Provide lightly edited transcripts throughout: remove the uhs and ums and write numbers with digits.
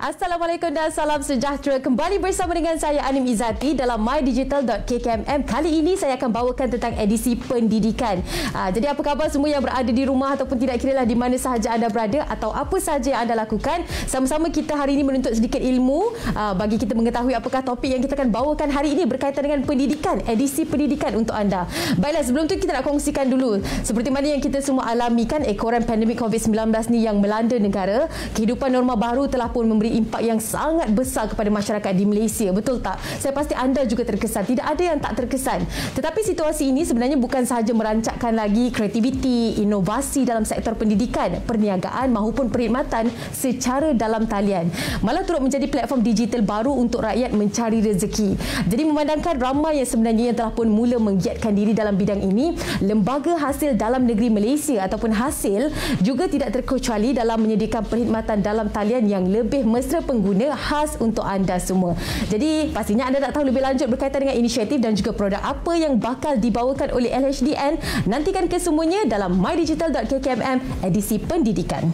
Assalamualaikum dan salam sejahtera. Kembali bersama dengan saya Anim Izzati dalam mydigital.kkmm. Kali ini saya akan bawakan tentang edisi pendidikan. Jadi apa khabar semua yang berada di rumah ataupun tidak kiralah di mana sahaja anda berada atau apa sahaja yang anda lakukan. Sama-sama kita hari ini menuntut sedikit ilmu bagi kita mengetahui apakah topik yang kita akan bawakan hari ini berkaitan dengan pendidikan, edisi pendidikan untuk anda. Baiklah, sebelum tu kita nak kongsikan dulu seperti mana yang kita semua alami kan ekoran pandemik COVID-19 ni yang melanda negara. Kehidupan norma baru telah pun memberi impak yang sangat besar kepada masyarakat di Malaysia. Betul tak? Saya pasti anda juga terkesan. Tidak ada yang tak terkesan. Tetapi situasi ini sebenarnya bukan sahaja merancakkan lagi kreativiti, inovasi dalam sektor pendidikan, perniagaan maupun perkhidmatan secara dalam talian. Malah turut menjadi platform digital baru untuk rakyat mencari rezeki. Jadi memandangkan ramai yang sebenarnya yang telah pun mula menggiatkan diri dalam bidang ini, lembaga hasil dalam negeri Malaysia ataupun hasil juga tidak terkecuali dalam menyediakan perkhidmatan dalam talian yang lebih mesra pengguna khas untuk anda semua. Jadi pastinya anda nak tahu lebih lanjut berkaitan dengan inisiatif dan juga produk apa yang bakal dibawakan oleh LHDN. Nantikan kesemuanya dalam mydigital.kkmm edisi pendidikan.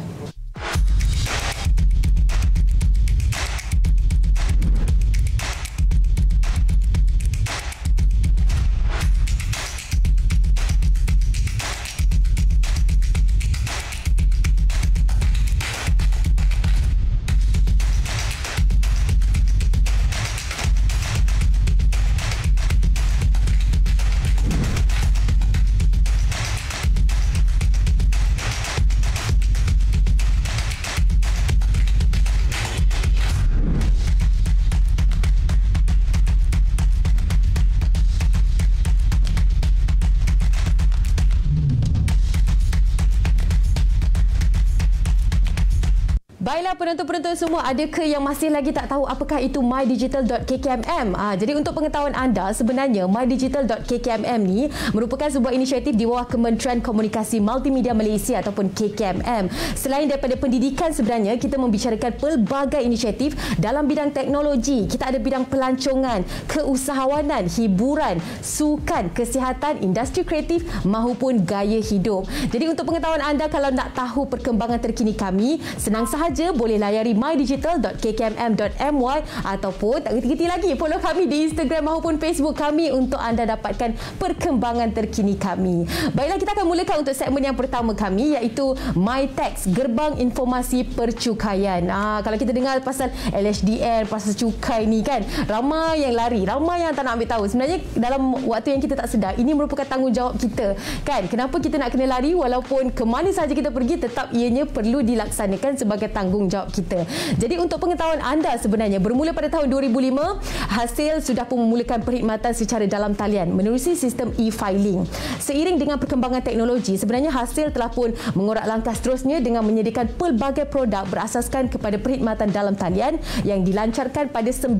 Baiklah penonton-penonton semua, adakah yang masih lagi tak tahu apakah itu mydigital.kkmm? Jadi untuk pengetahuan anda, sebenarnya mydigital.kkmm ni merupakan sebuah inisiatif di bawah Kementerian Komunikasi Multimedia Malaysia ataupun KKMM. Selain daripada pendidikan, sebenarnya kita membicarakan pelbagai inisiatif dalam bidang teknologi. Kita ada bidang pelancongan, keusahawanan, hiburan, sukan, kesihatan, industri kreatif maupun gaya hidup. Jadi untuk pengetahuan anda, kalau nak tahu perkembangan terkini kami, senang sahaja boleh layari mydigital.kkmm.my ataupun tak reti-reti lagi follow kami di Instagram maupun Facebook kami untuk anda dapatkan perkembangan terkini kami. Baiklah, kita akan mulakan untuk segmen yang pertama kami iaitu MyTax, Gerbang Informasi Percukaian. Kalau kita dengar pasal LHDN, pasal cukai ni kan, ramai yang lari, ramai yang tak nak ambil tahu. Sebenarnya dalam waktu yang kita tak sedar, ini merupakan tanggungjawab kita kan. Kenapa kita nak kena lari walaupun ke mana sahaja kita pergi, tetap ianya perlu dilaksanakan sebagai tanggungjawab kita. Jadi untuk pengetahuan anda, sebenarnya bermula pada tahun 2005, hasil sudah pun memulakan perkhidmatan secara dalam talian menerusi sistem e-filing. Seiring dengan perkembangan teknologi, sebenarnya hasil telah pun mengorak langkah seterusnya dengan menyediakan pelbagai produk berasaskan kepada perkhidmatan dalam talian yang dilancarkan pada 19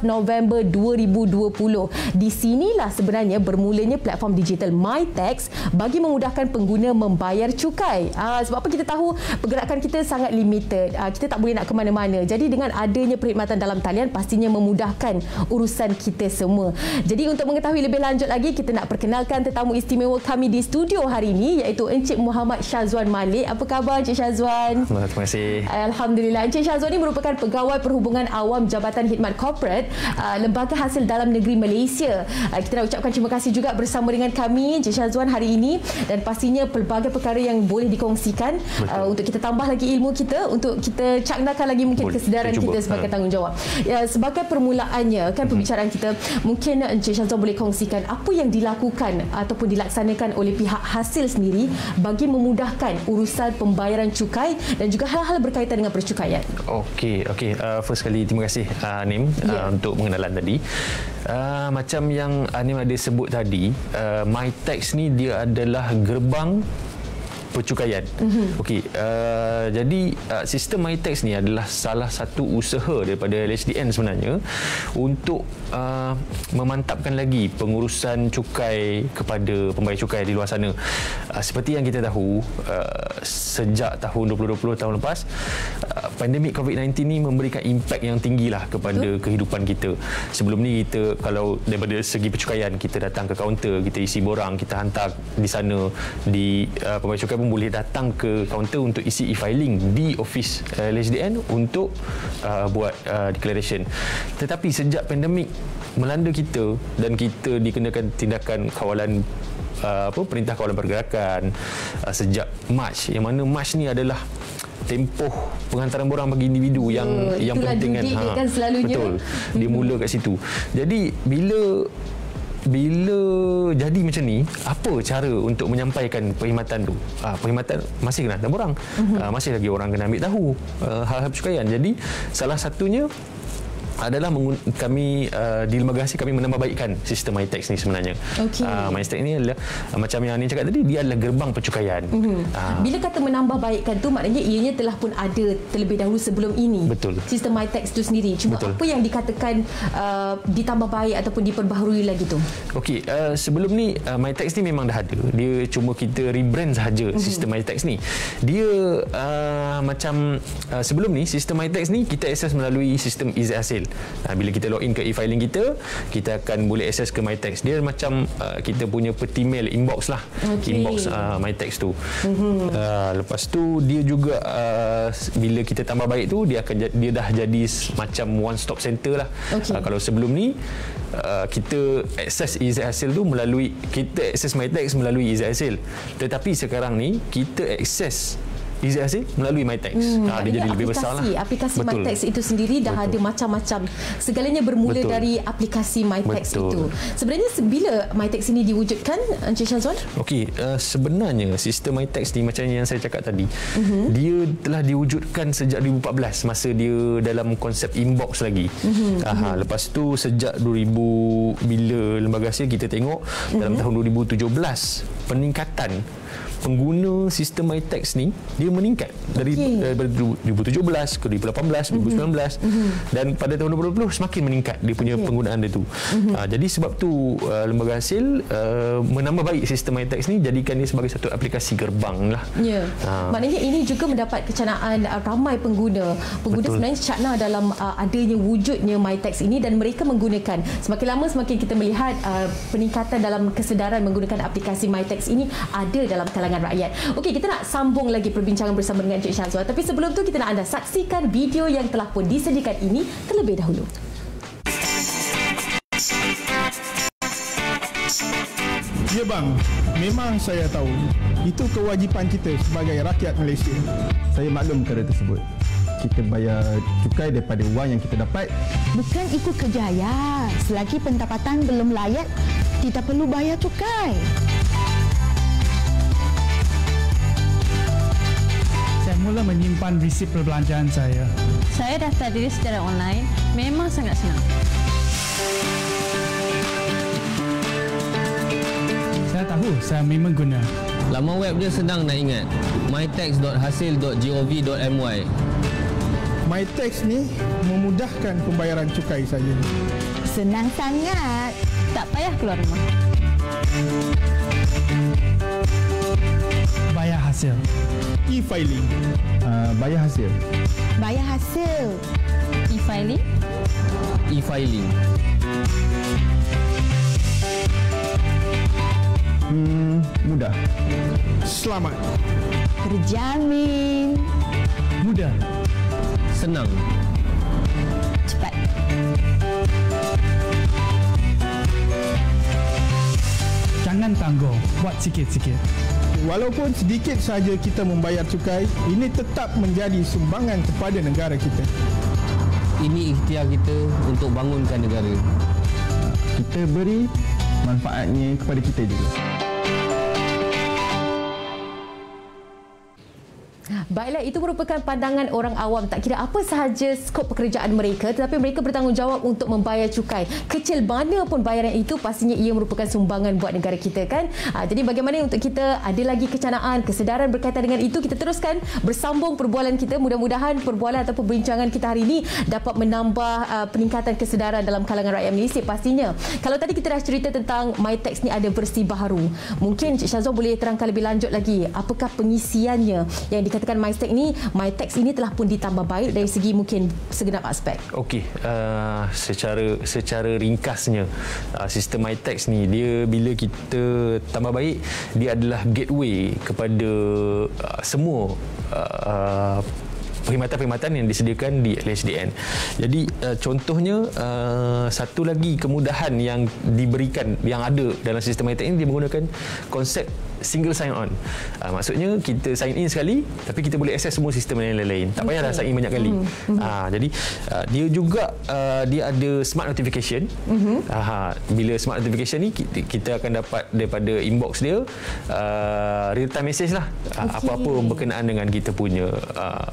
November 2020. Di sinilah sebenarnya bermulanya platform digital MyTax bagi memudahkan pengguna membayar cukai. Sebab apa kita tahu pergerakan kita sangat limited. Kita tak boleh nak ke mana-mana. Jadi dengan adanya perkhidmatan dalam talian pastinya memudahkan urusan kita semua. Jadi untuk mengetahui lebih lanjut lagi, kita nak perkenalkan tetamu istimewa kami di studio hari ini iaitu Encik Muhammad Syazwan Malik. Apa khabar Encik Syazwan? Terima kasih. Alhamdulillah. Encik Syazwan ni merupakan Pegawai Perhubungan Awam Jabatan Khidmat Korporat Lembaga Hasil Dalam Negeri Malaysia. Kita nak ucapkan terima kasih juga bersama dengan kami Encik Syazwan hari ini, dan pastinya pelbagai perkara yang boleh dikongsikan untuk kita tambah lagi ilmu kita, untuk kita caknakan lagi mungkin kesedaran kita sebagai tanggungjawab. Sebagai permulaannya kan pembicaraan kita, mungkin Encik Syazwan boleh kongsikan apa yang dilakukan ataupun dilaksanakan oleh pihak hasil sendiri bagi memudahkan urusan pembayaran cukai dan juga hal-hal berkaitan dengan percukaian. Okey. First sekali terima kasih Anim untuk pengenalan tadi. Macam yang Anim ada sebut tadi, MyTax ni dia adalah gerbang percukaian. Okey, jadi sistem MyTax ni adalah salah satu usaha daripada LHDN sebenarnya untuk memantapkan lagi pengurusan cukai kepada pembayar cukai di luar sana. Seperti yang kita tahu, sejak tahun 2020 tahun lepas, pandemik COVID-19 ni memberikan impak yang tinggilah kepada kehidupan kita. Sebelum ni kita kalau daripada segi percukaian, kita datang ke kaunter, kita isi borang, kita hantar di sana, di pembayar cukai pun boleh datang ke kaunter untuk isi e-filing di office LHDN untuk buat declaration. Tetapi sejak pandemik melanda kita dan kita dikenakan tindakan kawalan Perintah Kawalan Pergerakan sejak Mac, yang mana Mac ni adalah tempoh penghantaran borang bagi individu yang penting kan selalunya. Betul. Dia mula kat situ. Jadi bila jadi macam ni, apa cara untuk menyampaikan perkhidmatan tu? Perkhidmatan masih kena hantar borang. Masih lagi orang kena ambil tahu hal-hal percukaian. Jadi salah satunya adalah kami di Lembaga Hasil kami menambahbaikkan sistem MyTax ni sebenarnya. MyTax ni adalah macam yang Anin cakap tadi, dia adalah gerbang percukaian. Bila kata menambahbaikkan tu, maknanya ianya telah pun ada terlebih dahulu sebelum ini. Betul. Sistem MyTax tu sendiri. Cuma apa yang dikatakan ditambah baik ataupun diperbaharui lagi tu? Okey, sebelum ni MyTax ni memang dah ada. Dia cuma kita rebrand sahaja sistem MyTax ni. Dia macam sebelum ni sistem MyTax ni kita akses melalui sistem Izzat Hasil. Bila kita login ke e-filing kita akan boleh akses ke MyTax. Dia macam kita punya peti mail inbox lah. Inbox MyTax tu. Lepas tu dia juga bila kita tambah baik tu, dia dah jadi macam one stop center lah. Kalau sebelum ni kita akses Izzat Hasil tu melalui, kita akses MyTax melalui Izzat Hasil. Tetapi sekarang ni kita akses Izzat Hasil melalui MyTax. Dia jadi lebih besar lah. Aplikasi MyTax itu sendiri dah ada macam-macam. Segalanya bermula dari aplikasi MyTax itu. Sebenarnya bila MyTax ini diwujudkan, Encik Syazwan? Okey, sebenarnya sistem MyTax ni macam yang saya cakap tadi, dia telah diwujudkan sejak 2014 masa dia dalam konsep inbox lagi. Lepas tu sejak 2000 bila Lembaga Hasil kita tengok dalam tahun 2017 peningkatan pengguna sistem MyTax ni dia meningkat dari 2017 ke 2018, 2019 dan pada tahun 2020 semakin meningkat dia punya penggunaan dia tu. Jadi sebab tu Lembaga Hasil menambah baik sistem MyTax ni, jadikan dia sebagai satu aplikasi gerbang lah. Maknanya ini juga mendapat kecanaan ramai pengguna. Sebenarnya cakna dalam adanya wujudnya MyTax ini, dan mereka menggunakan. Semakin lama semakin kita melihat peningkatan dalam kesedaran menggunakan aplikasi MyTax ini ada dalam kalangan rakyat. Okey, kita nak sambung lagi perbincangan bersama dengan Encik Syazwan. Tapi sebelum tu kita nak anda saksikan video yang telah pun disediakan ini terlebih dahulu. Ya bang, memang saya tahu itu kewajipan kita sebagai rakyat Malaysia. Saya maklum perkara tersebut. Kita bayar cukai daripada wang yang kita dapat. Bukan itu kerjaya. Selagi pendapatan belum layak, tidak perlu bayar cukai. Saya mula menyimpan resip perbelanjaan saya. Saya daftar diri secara online, memang sangat senang. Saya tahu saya memang guna. Laman web dia senang nak ingat. mytax.hasil.gov.my. MyTax ni memudahkan pembayaran cukai saja. Senang sangat. Tak payah keluar rumah. Bayar hasil. E-filing. Bayar hasil. Bayar hasil. E-filing. E-filing. Mudah. Selamat. Terjamin. Mudah. Senang. Cepat. Jangan tangguh. Buat sikit-sikit. Walaupun sedikit saja kita membayar cukai, ini tetap menjadi sumbangan kepada negara kita. Ini ikhtiar kita untuk bangunkan negara. Kita beri manfaatnya kepada kita juga. Baiklah, itu merupakan pandangan orang awam. Tak kira apa sahaja skop pekerjaan mereka, tetapi mereka bertanggungjawab untuk membayar cukai. Kecil mana pun bayaran itu, pastinya ia merupakan sumbangan buat negara kita, kan? Jadi bagaimana untuk kita ada lagi kecanaan, kesedaran berkaitan dengan itu? Kita teruskan bersambung perbualan kita. Mudah-mudahan perbualan ataupun perbincangan kita hari ini dapat menambah peningkatan kesedaran dalam kalangan rakyat Malaysia pastinya. Kalau tadi kita dah cerita tentang MyTax ni ada versi baharu. Mungkin Encik Syazwan boleh terangkan lebih lanjut lagi apakah pengisiannya yang dikatakan MyTax ini telah pun ditambah baik dari segi mungkin segenap aspek. Okey, secara ringkasnya, sistem MyTax ni dia bila kita tambah baik, dia adalah gateway kepada semua perkhidmatan-perkhidmatan yang disediakan di LHDN. Jadi contohnya satu lagi kemudahan yang diberikan, yang ada dalam sistem MyTax ini, dia menggunakan konsep single sign on. Maksudnya kita sign in sekali tapi kita boleh akses semua sistem yang lain-lain. Tak payah dah sign in banyak kali. Jadi dia juga dia ada smart notification. Bila smart notification ni kita akan dapat daripada inbox dia real time message lah. Apa-apa berkenaan dengan kita punya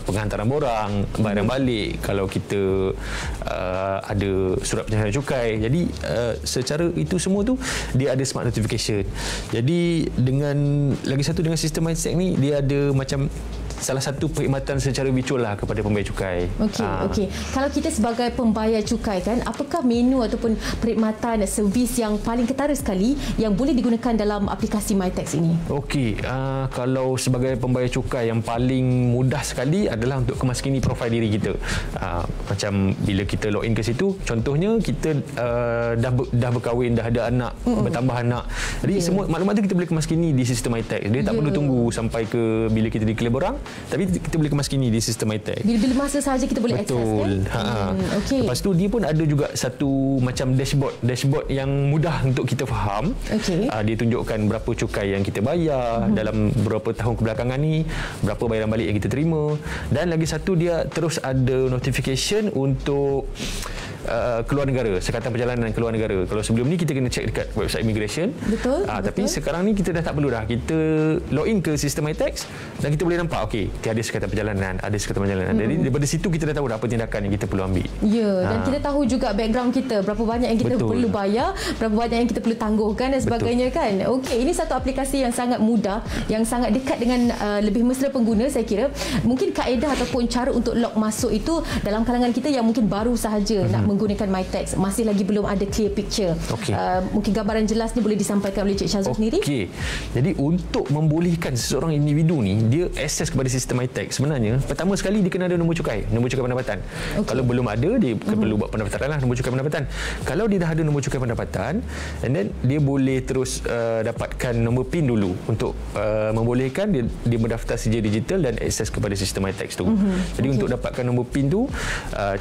penghantaran borang, barang balik, kalau kita ada surat penjelasan cukai. Jadi secara itu semua tu dia ada smart notification. Jadi dengan lagi satu, dengan sistem MyTax ni dia ada macam salah satu perkhidmatan secara virtual lah kepada pembayar cukai. Okey. Kalau kita sebagai pembayar cukai kan, apakah menu ataupun perkhidmatan servis yang paling ketara sekali yang boleh digunakan dalam aplikasi MyTax ini? Okey, kalau sebagai pembayar cukai yang paling mudah sekali adalah untuk kemaskini profil diri kita. Macam bila kita login ke situ, contohnya kita dah berkahwin, dah ada anak, bertambah anak. Jadi semua maklumat tu kita boleh kemaskini di sistem MyTax. Dia tak perlu tunggu sampai ke bila kita declare borang, tapi kita boleh kemaskini di sistem MyTax. Bila masa sahaja kita boleh akses kan? Okay. Lepas tu dia pun ada juga satu macam dashboard yang mudah untuk kita faham. Dia tunjukkan berapa cukai yang kita bayar dalam beberapa tahun kebelakangan ni, berapa bayaran balik yang kita terima, dan lagi satu dia terus ada notification untuk keluar negara, sekatan perjalanan keluar negara. Kalau sebelum ni kita kena check dekat website immigration. Betul. Tapi sekarang ni kita dah tak perlu dah. Kita login ke sistem MyTax dan kita boleh nampak, okey, tiada sekatan perjalanan, ada sekatan perjalanan. Jadi daripada situ kita dah tahu dah apa tindakan yang kita perlu ambil. Dan kita tahu juga background kita, berapa banyak yang kita perlu bayar, berapa banyak yang kita perlu tangguhkan dan sebagainya kan. Okey, ini satu aplikasi yang sangat mudah, yang sangat dekat dengan lebih mesra pengguna saya kira. Mungkin kaedah ataupun cara untuk log masuk itu dalam kalangan kita yang mungkin baru sahaja nak menggunakan MyTax, masih lagi belum ada clear picture. Mungkin gambaran jelas ni boleh disampaikan oleh Cik Syazwan sendiri. Jadi untuk membolehkan seseorang individu ni dia akses kepada sistem MyTax, sebenarnya pertama sekali dia kena ada nombor cukai pendapatan. Kalau belum ada, dia perlu buat pendaftaran lah, nombor cukai pendapatan. Kalau dia dah ada nombor cukai pendapatan, and then dia boleh terus dapatkan nombor PIN dulu untuk membolehkan dia mendaftar secara digital dan akses kepada sistem MyTax tu. Jadi untuk dapatkan nombor PIN tu,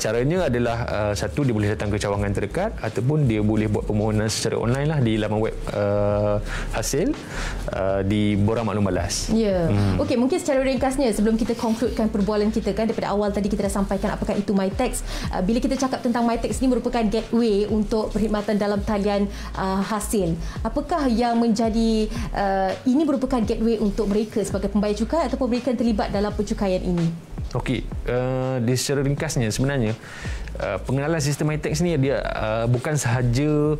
caranya adalah satu, dia boleh datang ke cawangan terdekat, ataupun dia boleh buat permohonan secara online lah di laman web hasil di Borang Maklum Balas. Okey, mungkin secara ringkasnya sebelum kita concludekan perbualan kita kan, daripada awal tadi kita dah sampaikan apakah itu MyTax. Bila kita cakap tentang MyTax ini merupakan gateway untuk perkhidmatan dalam talian hasil. Apakah yang menjadi ini merupakan gateway untuk mereka sebagai pembayar cukai ataupun mereka yang terlibat dalam pencukaian ini? Okey, secara ringkasnya sebenarnya pengenalan sistem MyTax ni dia bukan sahaja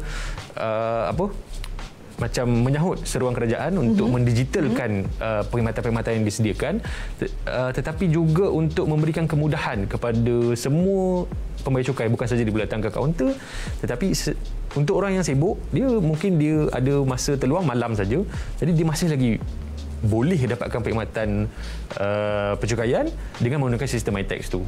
macam menyahut seruan kerajaan untuk mendigitalkan perkhidmatan-perkhidmatan yang disediakan, tetapi juga untuk memberikan kemudahan kepada semua pembayar cukai, bukan saja dia boleh datang ke kaunter, tetapi untuk orang yang sibuk, dia mungkin dia ada masa terluang malam saja, jadi dia masih lagi boleh dapatkan perkhidmatan pencukaian dengan menggunakan sistem MyTax tu.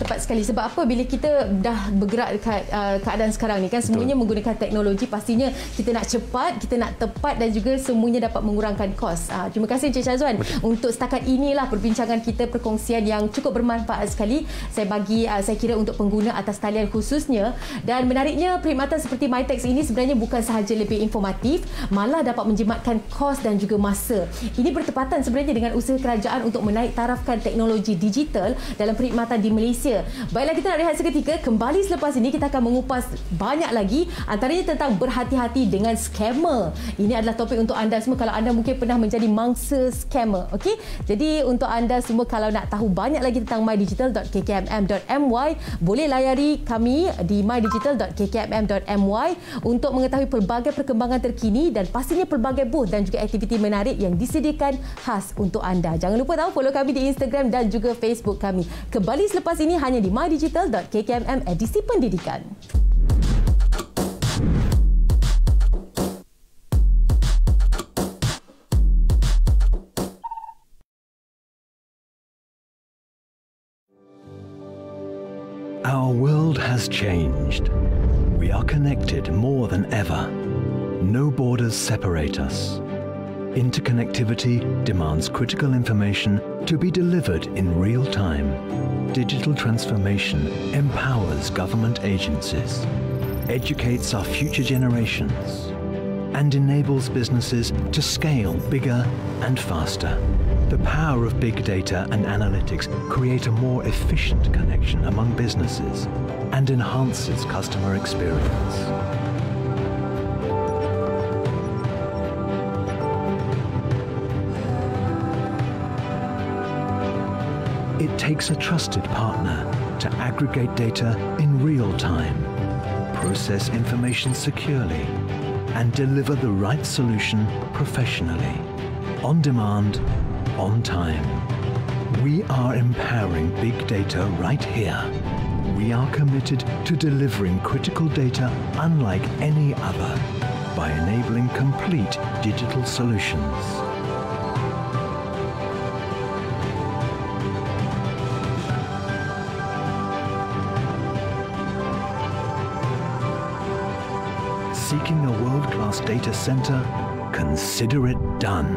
Tepat sekali. Sebab apa, bila kita dah bergerak dekat keadaan sekarang ni kan, semuanya menggunakan teknologi, pastinya kita nak cepat, kita nak tepat dan juga semuanya dapat mengurangkan kos. Terima kasih Encik Syazwan. Untuk setakat inilah perbincangan kita, perkongsian yang cukup bermanfaat sekali saya bagi, saya kira untuk pengguna atas talian khususnya. Dan menariknya, perkhidmatan seperti MyTax ini sebenarnya bukan sahaja lebih informatif, malah dapat menjimatkan kos dan juga masa. Ini bertepatan sebenarnya dengan usaha kerajaan untuk menaik tarafkan teknologi digital dalam perkhidmatan di Malaysia. Baiklah, kita nak rehat seketika. Kembali selepas ini kita akan mengupas banyak lagi, antaranya tentang berhati-hati dengan scammer. Ini adalah topik untuk anda semua kalau anda mungkin pernah menjadi mangsa scammer. Okey? Jadi untuk anda semua kalau nak tahu banyak lagi tentang mydigital.kkmm.my, boleh layari kami di mydigital.kkmm.my untuk mengetahui pelbagai perkembangan terkini dan pastinya pelbagai booth dan juga aktiviti menarik yang disediakan khas untuk anda. Jangan lupa follow kami di Instagram dan juga Facebook kami. Kembali selepas ini hanya di mydigital.kkmm edisi pendidikan. Our world has changed. We are connected more than ever. No borders separate us. Interconnectivity demands critical information to be delivered in real time. Digital transformation empowers government agencies, educates our future generations, and enables businesses to scale bigger and faster. The power of big data and analytics create a more efficient connection among businesses and enhances customer experience. It takes a trusted partner to aggregate data in real time, process information securely, and deliver the right solution professionally, on demand, on time. We are empowering big data right here. We are committed to delivering critical data unlike any other by enabling complete digital solutions. Seeking a world-class data center? Consider it done.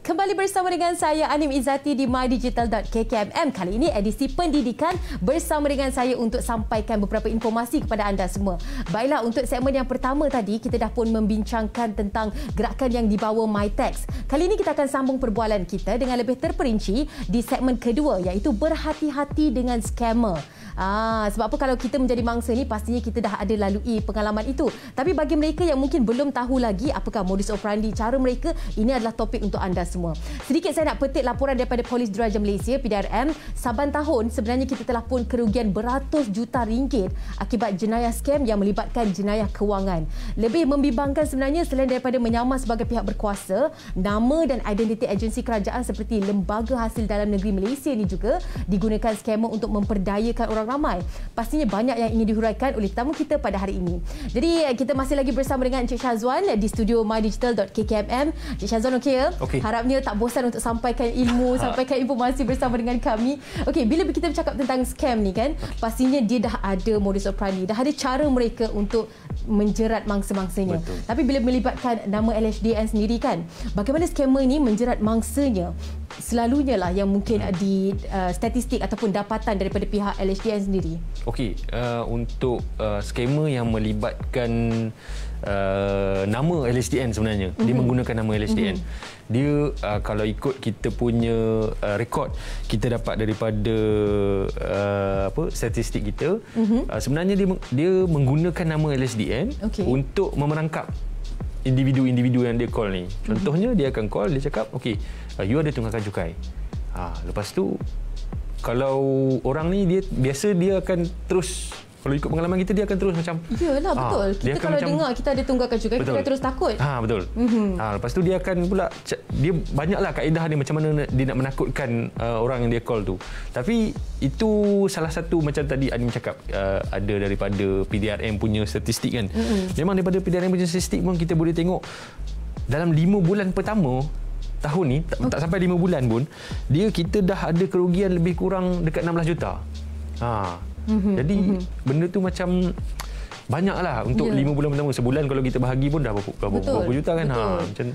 Kembali bersama dengan saya Anim Izzati di mydigital.kkmm. Kali ini edisi pendidikan bersama dengan saya untuk sampaikan beberapa informasi kepada anda semua. Baiklah, untuk segmen yang pertama tadi kita dah pun membincangkan tentang gerakan yang dibawa MyTax. Kali ini kita akan sambung perbualan kita dengan lebih terperinci di segmen kedua, iaitu berhati-hati dengan scammer. Sebab apa, kalau kita menjadi mangsa ni pastinya kita dah ada lalui pengalaman itu. Tapi bagi mereka yang mungkin belum tahu lagi apakah modus operandi cara mereka, ini adalah topik untuk anda semua. Sedikit saya nak petik laporan daripada Polis Diraja Malaysia PDRM. Saban tahun sebenarnya kita telah pun kerugian beratus juta ringgit akibat jenayah scam yang melibatkan jenayah kewangan. Lebih membimbangkan sebenarnya, selain daripada menyamar sebagai pihak berkuasa, nama dan identiti agensi kerajaan seperti Lembaga Hasil Dalam Negeri Malaysia ini juga digunakan scammer untuk memperdayakan orang ramai. Pastinya banyak yang ingin dihuraikan oleh tetamu kita pada hari ini. Jadi kita masih lagi bersama dengan Encik Syazwan di studio mydigital.kkmm. Encik Syazwan okey ya? Okey. Harapnya tak bosan untuk sampaikan ilmu, sampaikan informasi bersama dengan kami. Okey, bila kita bercakap tentang scam ni kan, pastinya dia dah ada modus operandi, dah ada cara mereka untuk menjerat mangsa-mangsanya. Betul. Tapi bila melibatkan nama LHDN sendiri kan, bagaimana scammer ni menjerat mangsanya? Selalunya lah yang mungkin di statistik ataupun dapatan daripada pihak LHDN sendiri. Okey, untuk scammer yang melibatkan nama LHDN sebenarnya, dia menggunakan nama LHDN. Dia kalau ikut kita punya rekod kita dapat daripada statistik kita, sebenarnya dia menggunakan nama LHDN untuk memerangkap individu-individu yang dia call ni. Contohnya dia akan call, dia cakap okey, you ada tunggakan cukai. Lepas tu kalau orang ni dia biasa dia akan terus, kalau ikut pengalaman kita, dia akan terus macam iyalah betul. Kita kalau macam, dengar kita ada tunggakan cukai, kita akan terus takut. Betul. Lepas tu dia akan pula, dia banyaklah kaedah dia macam mana dia nak menakutkan orang yang dia call tu. Tapi itu salah satu, macam tadi Anim cakap, ada daripada PDRM punya statistik kan. Memang daripada PDRM punya statistik pun kita boleh tengok dalam 5 bulan pertama tahun ni, tak sampai 5 bulan pun, kita dah ada kerugian lebih kurang dekat 16 juta. Jadi benda tu macam banyaklah untuk 5 bulan pertama. Sebulan kalau kita bahagi pun dah berapa juta kan. Macam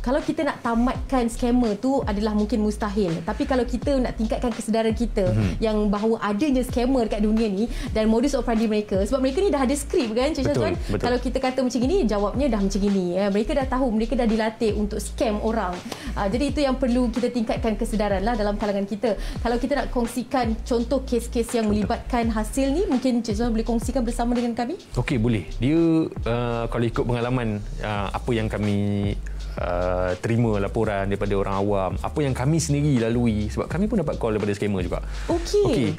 kalau kita nak tamatkan scammer tu adalah mungkin mustahil. Tapi kalau kita nak tingkatkan kesedaran kita yang bahawa adanya scammer dekat dunia ni dan modus operandi mereka, sebab mereka ni dah ada skrip kan Cik Syazwan. Kalau kita kata macam gini, jawabnya dah macam gini. Mereka dah tahu, mereka dah dilatih untuk scam orang. Jadi itu yang perlu kita tingkatkan kesedaran lah dalam kalangan kita. Kalau kita nak kongsikan contoh kes-kes yang melibatkan hasil ni, mungkin Cik Syazwan boleh kongsikan bersama dengan kami? Okey, boleh. Dia kalau ikut pengalaman apa yang kami terima laporan daripada orang awam, apa yang kami sendiri lalui, sebab kami pun dapat call daripada scammer juga. Okey.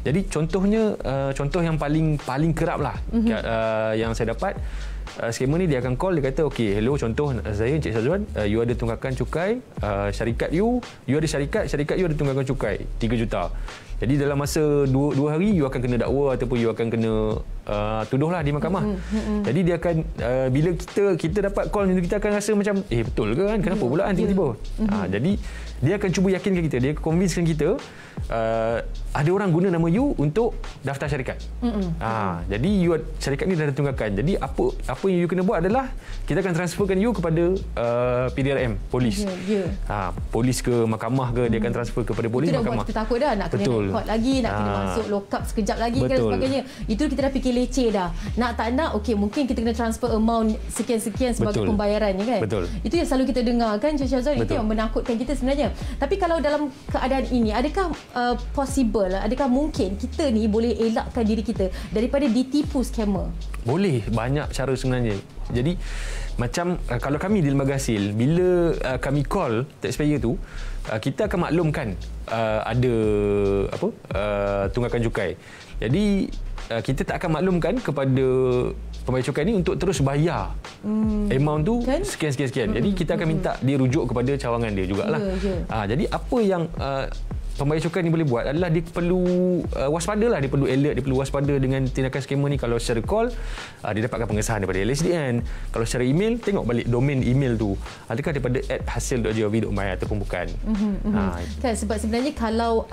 Jadi contohnya, contoh yang paling kerap lah yang saya dapat, scammer ni dia akan call, dia kata okey, hello, contoh saya Encik Syazwan, you ada tunggakan cukai, syarikat you ada syarikat you ada tunggakan cukai 3 juta. Jadi dalam masa 2 hari you akan kena dakwa ataupun you akan kena tuduhlah di mahkamah. Jadi dia akan bila kita dapat call ni, kita akan rasa macam betul ke kan, kenapa pula kan tiba-tiba. Jadi dia akan cuba yakinkan kita, dia convincekan kita ada orang guna nama you untuk daftar syarikat. Jadi syarikat ni dah ada tunggakan. Jadi apa yang you kena buat adalah kita akan transferkan you kepada PDRM, polis. Polis ke mahkamah ke, dia akan transfer kepada polis, itu mahkamah. Kita takut dah nak kena record lagi, nak kena masuk lock up sekejap lagi dan sebagainya. Itu kita dah fikir leceh dah. Nak tak nak, okey, mungkin kita kena transfer amount sekian-sekian sebagai pembayarannya kan. Itu yang selalu kita dengar kan, Cik Syazwan. Itu yang menakutkan kita sebenarnya. Tapi kalau dalam keadaan ini, adakah possible, adakah mungkin kita ni boleh elakkan diri kita daripada ditipu scammer? Boleh, banyak cara sebenarnya. Jadi macam kalau kami di Lembaga Hasil, bila kami call taxpayer tu, kita akan maklumkan ada tunggakan cukai. Jadi kita tak akan maklumkan kepada pembayar cukai ni untuk terus bayar amount tu kan? Sekian. Jadi kita akan minta dia rujuk kepada cawangan dia jugalah. Jadi apa yang pembayar cukai ni boleh buat adalah dia perlu waspada lah, dia perlu alert, dia perlu waspada dengan tindakan scammer ni. Kalau secara call, dia dapatkan pengesahan daripada LSDN. Kalau secara email, tengok balik domain email tu, adakah daripada @hasil.gov.my ataupun bukan. Kan, sebab sebenarnya kalau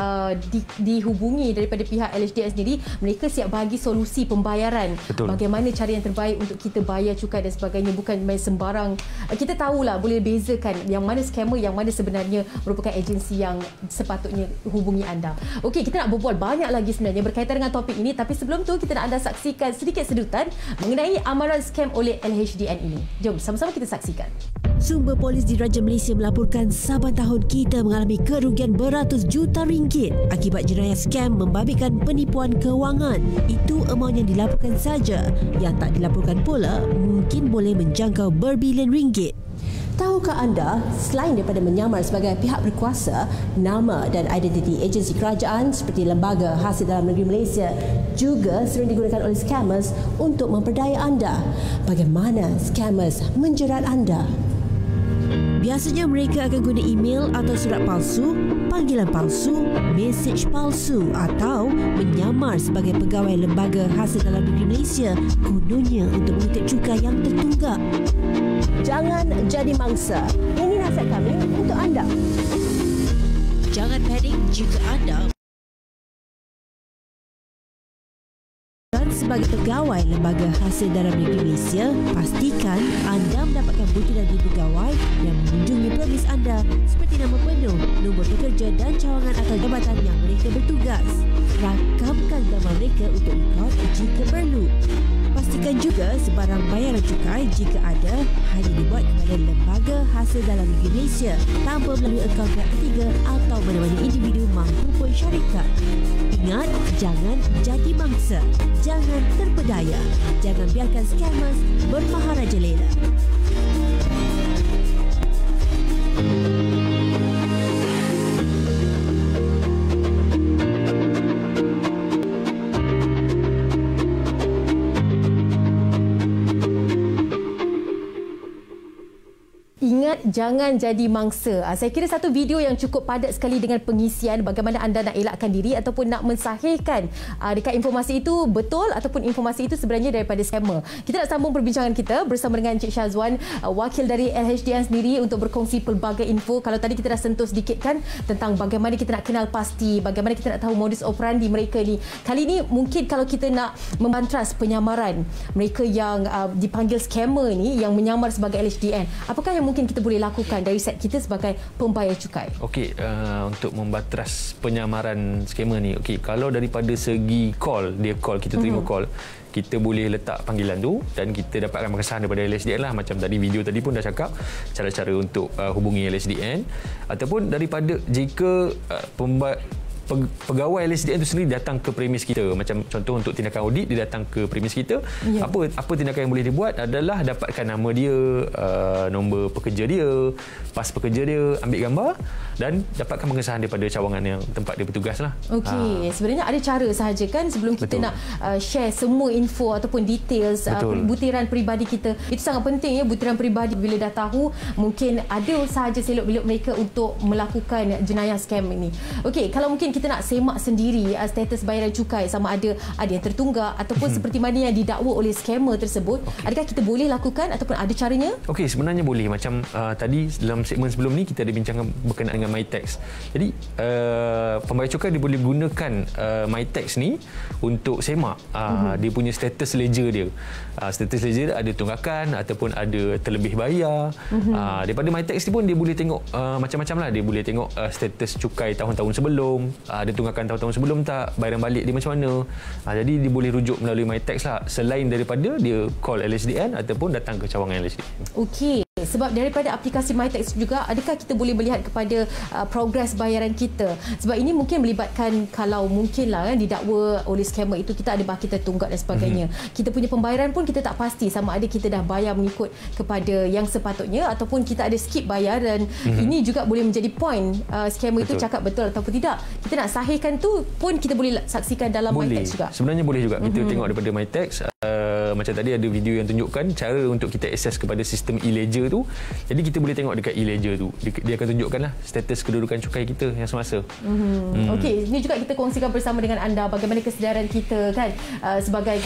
dihubungi daripada pihak LSDN sendiri, mereka siap bagi solusi pembayaran. Bagaimana cara yang terbaik untuk kita bayar cukai dan sebagainya, bukan main sembarang. Kita tahulah, boleh bezakan yang mana scammer, yang mana sebenarnya merupakan agensi yang sepatutnya hubungi anda. Okey, kita nak berbual banyak lagi sebenarnya berkaitan dengan topik ini, tapi sebelum tu kita nak anda saksikan sedikit sedutan mengenai amaran scam oleh LHDN ini. Jom sama-sama kita saksikan. Sumber polis di Raja Malaysia melaporkan saban tahun kita mengalami kerugian beratus juta ringgit akibat jenayah scam membabitkan penipuan kewangan. Itu amaun yang dilaporkan saja. Yang tak dilaporkan pula mungkin boleh menjangkau berbilion ringgit. Tahukah anda, selain daripada menyamar sebagai pihak berkuasa, nama dan identiti agensi kerajaan seperti Lembaga Hasil Dalam Negeri Malaysia juga sering digunakan oleh scammers untuk memperdaya anda. Bagaimana scammers menjerat anda? Biasanya mereka akan guna email atau surat palsu, panggilan palsu, mesej palsu atau menyamar sebagai pegawai Lembaga Hasil Dalam Negeri Malaysia, kononnya untuk mengutip cukai yang tertunggak. Jangan jadi mangsa. Ini nasihat kami untuk anda. Jangan panik jika anda sebagai pegawai Lembaga Hasil Dalam Negeri Malaysia, pastikan anda mendapatkan butiran diri pegawai yang mengunjungi premis anda seperti nama penuh, nombor pekerja dan cawangan atau jabatan yang mereka bertugas. Rakamkan gambar mereka untuk rekod jika perlu. Pastikan juga sebarang bayaran cukai jika ada hanya dibuat kepada Lembaga Hasil Dalam Negeri Malaysia tanpa melalui akaun pihak ketiga atau mana-mana individu maupun syarikat. Ingat, jangan jadi mangsa. Jangan terpedaya. Jangan biarkan scammers bermaharajalela. Ingat, jangan jadi mangsa. Saya kira satu video yang cukup padat sekali dengan pengisian bagaimana anda nak elakkan diri ataupun nak mensahihkan dekat informasi itu betul ataupun informasi itu sebenarnya daripada scammer. Kita nak sambung perbincangan kita bersama dengan Cik Syazwan, wakil dari LHDN sendiri, untuk berkongsi pelbagai info. Kalau tadi kita dah sentuh sedikit kan tentang bagaimana kita nak kenal pasti, bagaimana kita nak tahu modus operandi mereka ni. Kali ni mungkin kalau kita nak membantras penyamaran mereka yang dipanggil scammer ni, yang menyamar sebagai LHDN, apakah yang mungkin kita boleh lakukan dari set kita sebagai pembayar cukai? Okey, untuk membatras penyamaran scammer ni, okey, kalau daripada segi call, dia call, kita terima call, kita boleh letak panggilan tu dan kita dapatkan pengesahan daripada LSDN lah. Macam tadi video tadi pun dah cakap cara-cara untuk hubungi LSDN, ataupun daripada jika pegawai LSDN itu sendiri datang ke premis kita, macam contoh untuk tindakan audit, dia datang ke premis kita, apa tindakan yang boleh dibuat adalah dapatkan nama dia, nombor pekerja dia, pas pekerja dia, ambil gambar dan dapatkan pengesahan daripada cawangan yang tempat dia bertugas lah. Okey, sebenarnya ada cara sahaja kan sebelum kita nak share semua info ataupun details butiran peribadi kita. Itu sangat penting ya, butiran peribadi. Bila dah tahu, mungkin ada sahaja selok-belok mereka untuk melakukan jenayah scam ini. Okey, kalau mungkin kita kita nak semak sendiri status bayaran cukai sama ada yang tertunggak ataupun seperti mana yang didakwa oleh scammer tersebut, adakah kita boleh lakukan ataupun ada caranya? Okey, sebenarnya boleh. Macam tadi dalam segmen sebelum ni kita ada bincangkan berkenaan dengan MyTax. Jadi pembayar cukai dia boleh gunakan MyTax ni untuk semak dia punya status ledger dia. Status ledger dia ada tunggakan ataupun ada terlebih bayar. Daripada MyTax ni pun dia boleh tengok macam-macam lah. Dia boleh tengok status cukai tahun-tahun sebelum, ada tunggakan tahun-tahun sebelum tak, bayaran balik dia macam mana. Jadi dia boleh rujuk melalui MyTax lah, selain daripada dia call LHDN ataupun datang ke cawangan LHDN. Okey, sebab daripada aplikasi MyTax juga, adakah kita boleh melihat kepada progres bayaran kita? Sebab ini mungkin melibatkan, kalau mungkinlah didakwa oleh scammer itu kita ada baki tertunggak dan sebagainya. Kita punya pembayaran pun kita tak pasti sama ada kita dah bayar mengikut kepada yang sepatutnya ataupun kita ada skip bayar, dan ini juga boleh menjadi point scammer itu cakap betul ataupun tidak. Kita nak sahihkan tu pun kita boleh saksikan dalam MyTax juga. Sebenarnya boleh juga. Kita tengok daripada MyTax, macam tadi ada video yang tunjukkan cara untuk kita akses kepada sistem e-ledger tu. Jadi kita boleh tengok dekat e-ledger tu. Dia akan tunjukkanlah status kedudukan cukai kita yang semasa. Okey, ini juga kita kongsikan bersama dengan anda bagaimana kesedaran kita kan, sebagai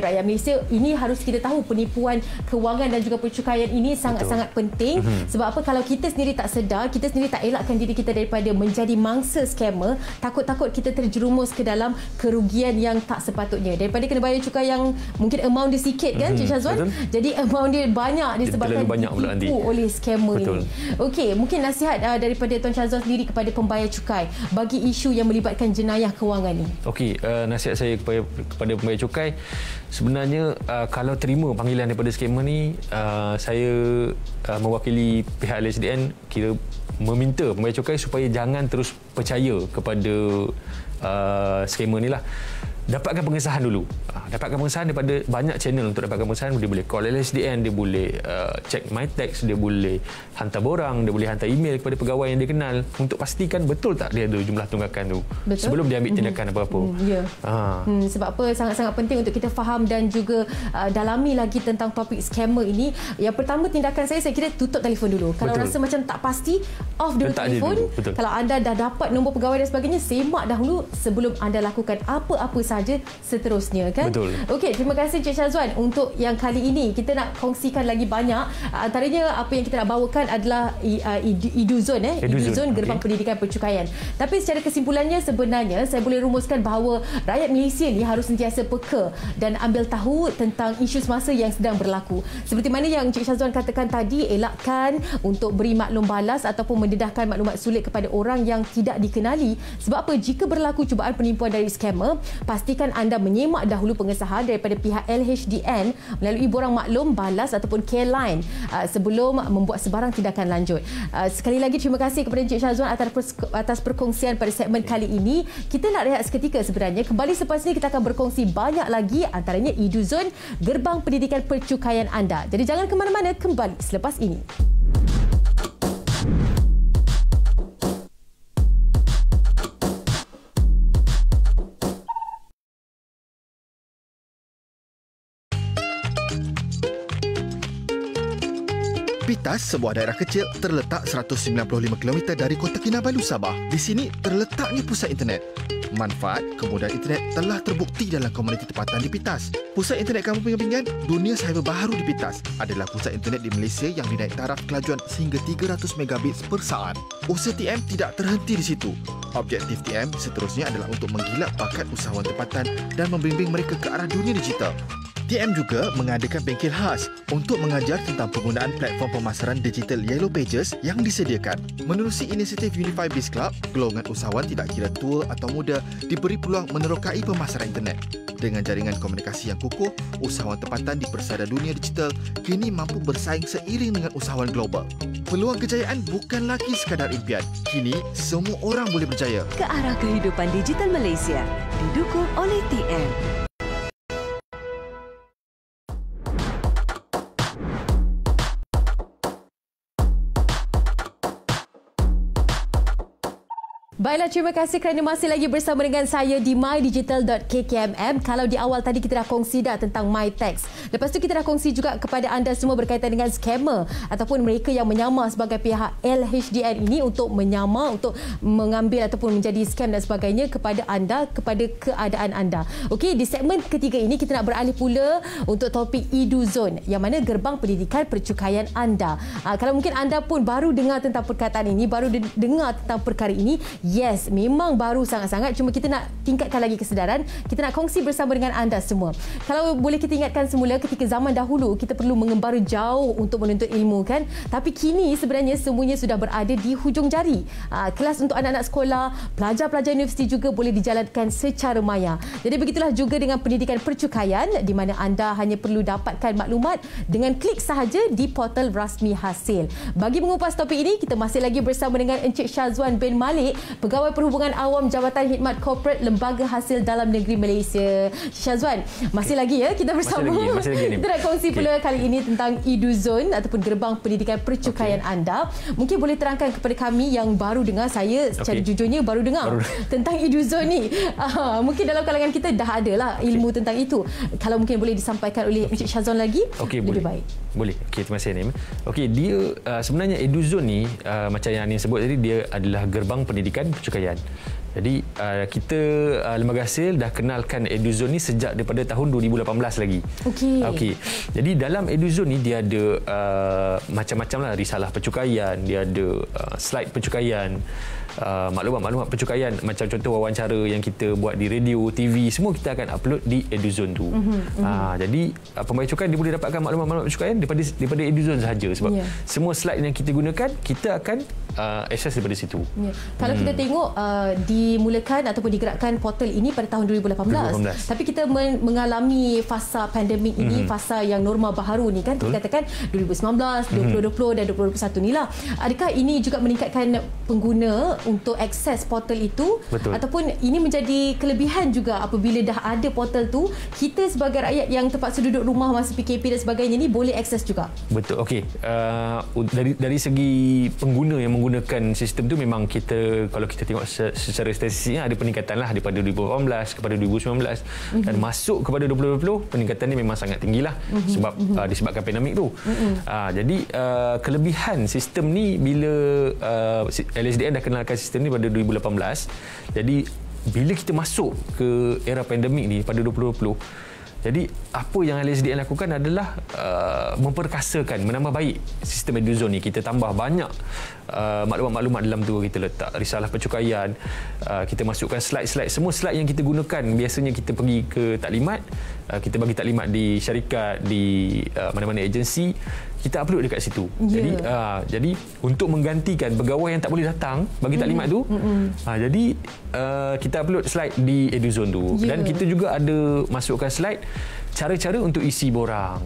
rakyat Malaysia. Ini harus kita tahu penipuan kewangan dan juga percukaian ini sangat-sangat penting. Sebab apa, kalau kita sendiri tak sedar, kita sendiri tak elakkan diri kita daripada menjadi mangsa scammer, takut-takut kita terjerumus ke dalam kerugian yang tak sepatutnya. Daripada kena bayar cukai yang mungkin amount dia sikit kan Cik Syazwan, jadi amount dia banyak disebabkan ditipu oleh scammer ini. Okey, mungkin nasihat daripada Tuan Syazwan sendiri kepada pembayar cukai bagi isu yang melibatkan jenayah kewangan ni. Okey, nasihat saya kepada pembayar cukai, sebenarnya kalau terima panggilan daripada scammer ni, saya mewakili pihak LHDN kira meminta pembayar cukai supaya jangan terus percaya kepada scammer ni lah. Dapatkan pengesahan dulu. Dapatkan pengesahan daripada banyak channel. Untuk dapatkan pengesahan, dia boleh call LHDN, dia boleh check MyTax, dia boleh hantar borang, dia boleh hantar email kepada pegawai yang dia kenal untuk pastikan betul tak dia ada jumlah tunggakan tu sebelum dia ambil tindakan apa-apa. Sebab apa, sangat-sangat penting untuk kita faham dan juga dalami lagi tentang topik scammer ini. Yang pertama, tindakan saya kira tutup telefon dulu. Kalau rasa macam tak pasti, off dulu telefon. Kalau anda dah dapat nombor pegawai dan sebagainya, semak dahulu sebelum anda lakukan apa-apa saja seterusnya kan. Okey, terima kasih Cik Syazwan untuk yang kali ini. Kita nak kongsikan lagi banyak. Antaranya apa yang kita nak bawakan adalah EduZone, EduZone Gerbang Pendidikan Percukaian. Tapi secara kesimpulannya, sebenarnya saya boleh rumuskan bahawa rakyat Malaysia ni harus sentiasa peka dan ambil tahu tentang isu semasa yang sedang berlaku. Seperti mana yang Cik Syazwan katakan tadi, elakkan untuk beri maklum balas ataupun mendedahkan maklumat sulit kepada orang yang tidak dikenali. Sebab apa, jika berlaku cubaan penipuan dari scammer, pastikan anda menyemak dahulu pengesahan daripada pihak LHDN melalui borang maklum balas ataupun care line sebelum membuat sebarang tindakan lanjut. Sekali lagi terima kasih kepada Encik Syazwan atas perkongsian pada segmen kali ini. Kita nak rehat seketika sebenarnya. Kembali selepas ini kita akan berkongsi banyak lagi, antaranya EduZone Gerbang Pendidikan Percukaian anda. Jadi jangan ke mana-mana, kembali selepas ini. Pitas, sebuah daerah kecil terletak 195 km dari Kota Kinabalu, Sabah. Di sini terletaknya pusat internet. Manfaat kemudahan internet telah terbukti dalam komuniti tempatan di Pitas. Pusat internet Kampung Pinggan, dunia cyber baharu di Pitas, adalah pusat internet di Malaysia yang dinaik taraf kelajuan sehingga 300 megabits per saat. Usaha TM tidak terhenti di situ. Objektif TM seterusnya adalah untuk menggilap bakat usahawan tempatan dan membimbing mereka ke arah dunia digital. TM juga mengadakan bengkel khas untuk mengajar tentang penggunaan platform pemasaran digital Yellow Pages yang disediakan. Menerusi inisiatif Unify Biz Club, golongan usahawan tidak kira tua atau muda diberi peluang menerokai pemasaran internet. Dengan jaringan komunikasi yang kukuh, usahawan tempatan di persada dunia digital kini mampu bersaing seiring dengan usahawan global. Peluang kejayaan bukan lagi sekadar impian. Kini, semua orang boleh berjaya. Ke arah kehidupan digital Malaysia, didukung oleh TM. Baiklah, terima kasih kerana masih lagi bersama dengan saya di mydigital.kkmm. Kalau di awal tadi kita dah kongsi dah tentang MyTax. Lepas tu kita dah kongsi juga kepada anda semua berkaitan dengan scammer ataupun mereka yang menyamar sebagai pihak LHDN ini untuk menyamar, untuk mengambil ataupun menjadi scam dan sebagainya kepada anda, kepada keadaan anda. Okey, di segmen ketiga ini kita nak beralih pula untuk topik EduZone yang mana gerbang pendidikan percukaian anda. Kalau mungkin anda pun baru dengar tentang perkataan ini, baru dengar tentang perkara ini, yes, memang baru sangat-sangat. Cuma kita nak tingkatkan lagi kesedaran. Kita nak kongsi bersama dengan anda semua. Kalau boleh kita ingatkan semula, ketika zaman dahulu kita perlu mengembara jauh untuk menuntut ilmu kan. Tapi kini sebenarnya semuanya sudah berada di hujung jari. Kelas untuk anak-anak sekolah, pelajar-pelajar universiti juga boleh dijalankan secara maya. Jadi begitulah juga dengan pendidikan percukaian di mana anda hanya perlu dapatkan maklumat dengan klik sahaja di portal rasmi hasil. Bagi mengupas topik ini, kita masih lagi bersama dengan Encik Syazwan bin Malik, Pegawai Perhubungan Awam Jabatan Khidmat Korporat Lembaga Hasil Dalam Negeri Malaysia. Syazwan, masih lagi ya kita bersama. Masih lagi. Kita nak kongsi pula kali ini tentang EduZone ataupun gerbang pendidikan percukaian anda. Mungkin boleh terangkan kepada kami yang baru dengar, saya secara jujurnya baru dengar tentang EduZone ni. Mungkin dalam kalangan kita dah ada lah ilmu tentang itu. Kalau mungkin boleh disampaikan oleh Encik Syazwan lagi, lebih baik. Boleh. Okey, terima kasih Nim. Okey, dia sebenarnya EduZone ni macam yang Nim sebut tadi, dia adalah gerbang pendidikan percukaian. Jadi kita Lembaga Hasil dah kenalkan EduZone ni sejak daripada tahun 2018 lagi. Okey. Jadi dalam EduZone ni dia ada macam-macam lah, risalah percukaian, dia ada slide percukaian, maklumat-maklumat percukaian, macam contoh wawancara yang kita buat di radio, TV, semua kita akan upload di EduZone tu. Jadi pembayar cukai dia boleh dapatkan maklumat-maklumat percukaian daripada EduZone sahaja, sebab semua slide yang kita gunakan kita akan akses daripada situ. Kalau kita tengok dimulakan ataupun digerakkan portal ini pada tahun 2018. Tapi kita mengalami fasa pandemik ini, fasa yang norma baharu ni kan, kita katakan 2019, 2020 dan 2021 ni lah. Adakah ini juga meningkatkan pengguna untuk akses portal itu? Ataupun ini menjadi kelebihan juga apabila dah ada portal tu, kita sebagai rakyat yang terpaksa duduk rumah masa PKP dan sebagainya ni boleh akses juga? Betul. Okey. Dari segi pengguna yang menggunakan sistem tu, memang kita, kalau kita tengok secara statistiknya, ada peningkatan lah daripada 2018 kepada 2019 dan masuk kepada 2020, peningkatan ni memang sangat tinggi lah sebab disebabkan pandemik tu. Jadi kelebihan sistem ni bila LHDN dah kenalkan sistem ni pada 2018, jadi bila kita masuk ke era pandemik ni pada 2020, jadi apa yang LHDN lakukan adalah memperkasakan, menambah baik sistem EduZone ni. Kita tambah banyak maklumat-maklumat dalam tu, kita letak risalah percukaian, kita masukkan slide-slide, semua slide yang kita gunakan. Biasanya kita pergi ke taklimat, kita bagi taklimat di syarikat, di mana-mana agensi, kita upload dekat situ. Jadi untuk menggantikan pegawai yang tak boleh datang bagi taklimat tu, jadi kita upload slide di EduZone tu. Dan kita juga ada masukkan slide cara-cara untuk isi borang.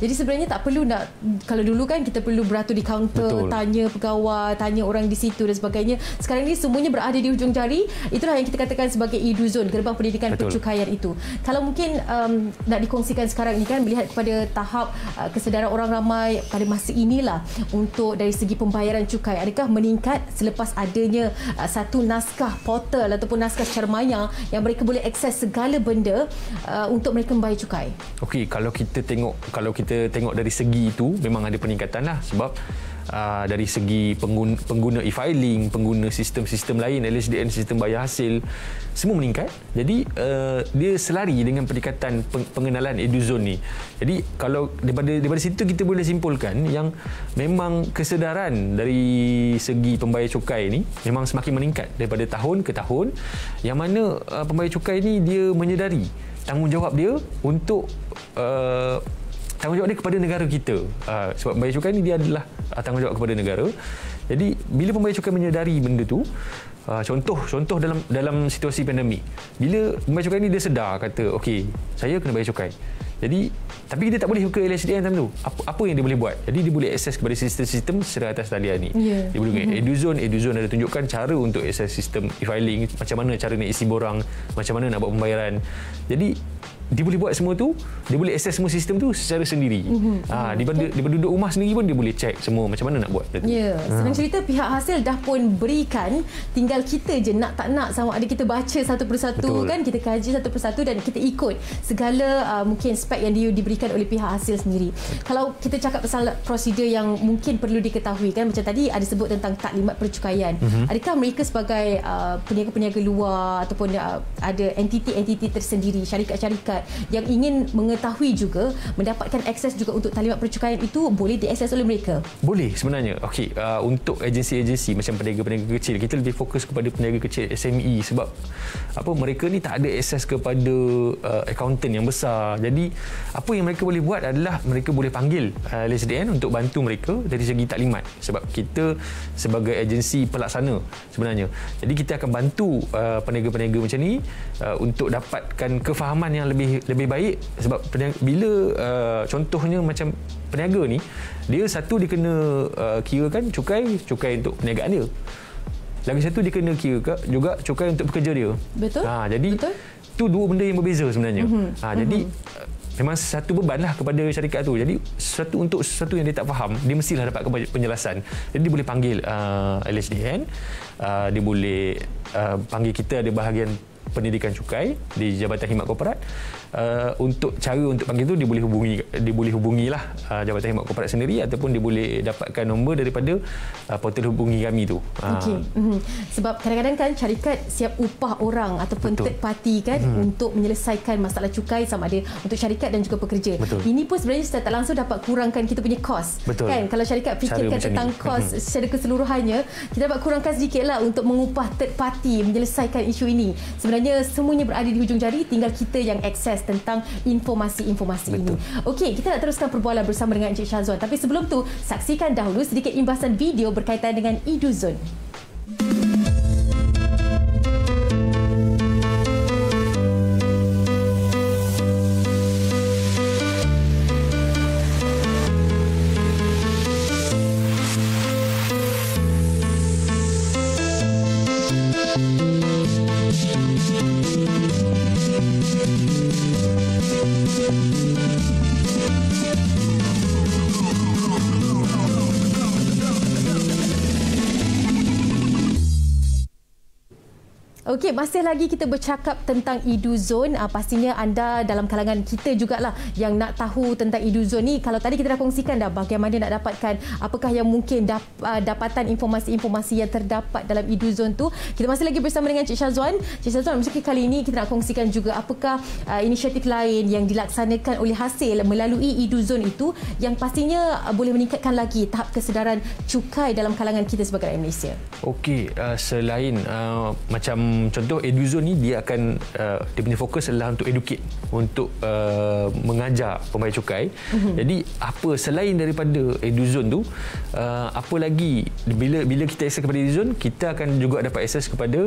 Jadi sebenarnya tak perlu nak, kalau dulu kan kita perlu beratur di kaunter, tanya pegawai, tanya orang di situ dan sebagainya. Sekarang ni semuanya berada di hujung jari. Itulah yang kita katakan sebagai EduZone, gerbang pendidikan percukaian itu. Kalau mungkin nak dikongsikan sekarang ni kan, melihat kepada tahap kesedaran orang ramai pada masa inilah untuk dari segi pembayaran cukai, adakah meningkat selepas adanya satu naskah portal ataupun naskah secara maya yang mereka boleh akses segala benda untuk mereka membayar cukai? Okey, kalau kita tengok dari segi itu, memang ada peningkatan lah, sebab dari segi pengguna e-filing, pengguna sistem-sistem lain, LHDN, sistem bayar hasil, semua meningkat. Jadi dia selari dengan peningkatan pengenalan EduZone ni. Jadi kalau daripada situ kita boleh simpulkan yang memang kesedaran dari segi pembayar cukai ni memang semakin meningkat daripada tahun ke tahun, yang mana pembayar cukai ni dia menyedari tanggungjawab dia untuk tanggungjawab dia kepada negara kita. Sebab pembayar cukai ni dia adalah tanggungjawab kepada negara. Jadi bila pembayar cukai menyedari benda tu, contoh dalam situasi pandemik, bila pembayar cukai ni dia sedar, kata okey, saya kena bayar cukai. Jadi tapi dia tak boleh ke LHDN time tu. Apa yang dia boleh buat? Jadi dia boleh akses kepada sistem-sistem secara atas talian ni. Dia boleh guna EduZone ada tunjukkan cara untuk akses sistem e-filing, macam mana cara nak isi borang, macam mana nak buat pembayaran. Jadi dia boleh buat semua tu, dia boleh akses semua sistem tu secara sendiri. Daripada duduk rumah sendiri pun dia boleh check semua macam mana nak buat. Ya, senang cerita pihak hasil dah pun berikan, tinggal kita je nak tak nak, sama ada kita baca satu persatu kan, kita kaji satu persatu dan kita ikut segala mungkin spek yang diberikan oleh pihak hasil sendiri. Kalau kita cakap pasal prosedur yang mungkin perlu diketahui kan, macam tadi ada sebut tentang taklimat percukaian. Adakah mereka sebagai peniaga-peniaga luar ataupun ada entiti-entiti tersendiri, syarikat-syarikat yang ingin mengetahui juga, mendapatkan akses juga untuk taklimat percukaian itu, boleh diakses oleh mereka? Boleh sebenarnya. Okey, untuk agensi-agensi macam peniaga-peniaga kecil, kita lebih fokus kepada peniaga kecil SME sebab mereka ni tak ada akses kepada accountant yang besar. Jadi apa yang mereka boleh buat adalah mereka boleh panggil LSDN untuk bantu mereka dari segi taklimat, sebab kita sebagai agensi pelaksana sebenarnya. Jadi kita akan bantu peniaga-peniaga macam ni untuk dapatkan kefahaman yang lebih baik, sebab bila contohnya macam peniaga ni, dia satu dia kena kirakan cukai untuk perniagaan dia. Lagi satu dia kena kira juga cukai untuk pekerja dia. Betul. Jadi tu dua benda yang berbeza sebenarnya. Jadi memang satu bebanlah kepada syarikat tu. Jadi untuk sesuatu yang dia tak faham, dia mestilah dapat penjelasan. Jadi dia boleh panggil LSDN, dia boleh panggil kita, ada bahagian pendidikan cukai di Jabatan Khidmat Korporat. Untuk panggil tu dia boleh hubungilah Jabatan Khidmat Korporat sendiri, ataupun dia boleh dapatkan nombor daripada portal hubungi kami tu. Okey. Sebab kadang-kadang kan syarikat siap upah orang ataupun third party kan untuk menyelesaikan masalah cukai, sama ada untuk syarikat dan juga pekerja. Ini pun sebenarnya secara tak langsung dapat kurangkan kita punya kos. Kan kalau syarikat fikirkan tentang kos secara keseluruhannya, kita dapat kurangkan sedikitlah untuk mengupah third party menyelesaikan isu ini. Sebenarnya semuanya berada di hujung jari, tinggal kita yang akses tentang informasi-informasi ini. Okey, kita nak teruskan perbualan bersama dengan Encik Syazwan. Tapi sebelum tu, saksikan dahulu sedikit imbasan video berkaitan dengan EduZone. Okey, masih lagi kita bercakap tentang EduZone. Pastinya anda dalam kalangan kita jugalah yang nak tahu tentang EduZone ni. Kalau tadi kita dah kongsikan dah bagaimana nak dapatkan, apakah yang mungkin dapatan informasi-informasi yang terdapat dalam EduZone tu. Kita masih lagi bersama dengan Cik Syazwan. Cik Syazwan, mungkin kali ini kita nak kongsikan juga apakah inisiatif lain yang dilaksanakan oleh hasil melalui EduZone itu yang pastinya boleh meningkatkan lagi tahap kesedaran cukai dalam kalangan kita sebagai rakyat Malaysia. Okey, selain macam contoh EduZone ni, dia akan dia punya fokus adalah untuk educate, untuk mengajar pembayar cukai. Jadi apa selain daripada EduZone tu, apa lagi bila kita akses kepada EduZone, kita akan juga dapat akses kepada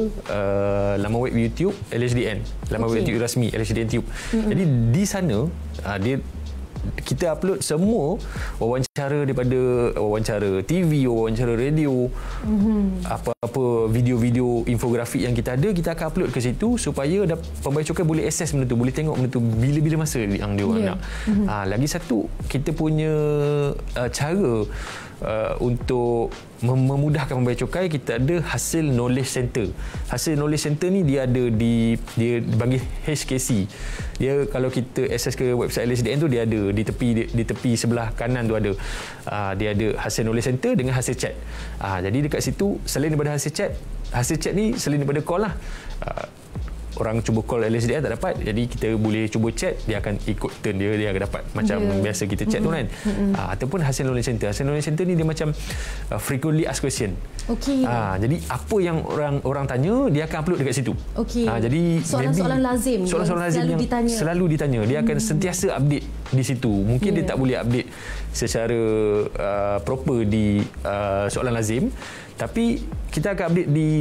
laman web YouTube LSDN, laman web YouTube rasmi LSDN Tube. Jadi di sana kita upload semua wawancara daripada wawancara TV, wawancara radio, apa-apa video-video infografik yang kita ada, kita akan upload ke situ supaya pembayar cukai boleh akses benda tu, boleh tengok benda tu bila-bila masa yang dia orang nak. Lagi satu, kita punya cara untuk memudahkan pembayar cukai, kita ada Hasil Knowledge Center. Hasil Knowledge Center ni dia ada dia dipanggil HKC. Dia kalau kita akses ke website LSDN tu, dia ada di tepi sebelah kanan tu ada. Dia ada Hasil Knowledge Center dengan hasil chat. Jadi dekat situ, selain daripada hasil chat ni selain daripada call lah. Orang cuba call LSDN tak dapat, jadi kita boleh cuba chat, dia akan ikut turn dia akan dapat macam biasa kita chat tu kan. Ataupun Hasil Knowledge Center. Hasil Knowledge Center ni dia macam frequently asked question. Jadi apa yang orang tanya, dia akan upload dekat situ. Jadi soalan-soalan lazim yang selalu ditanya, dia akan sentiasa update di situ. Mungkin dia tak boleh update secara proper di soalan lazim, Tapi kita akan update di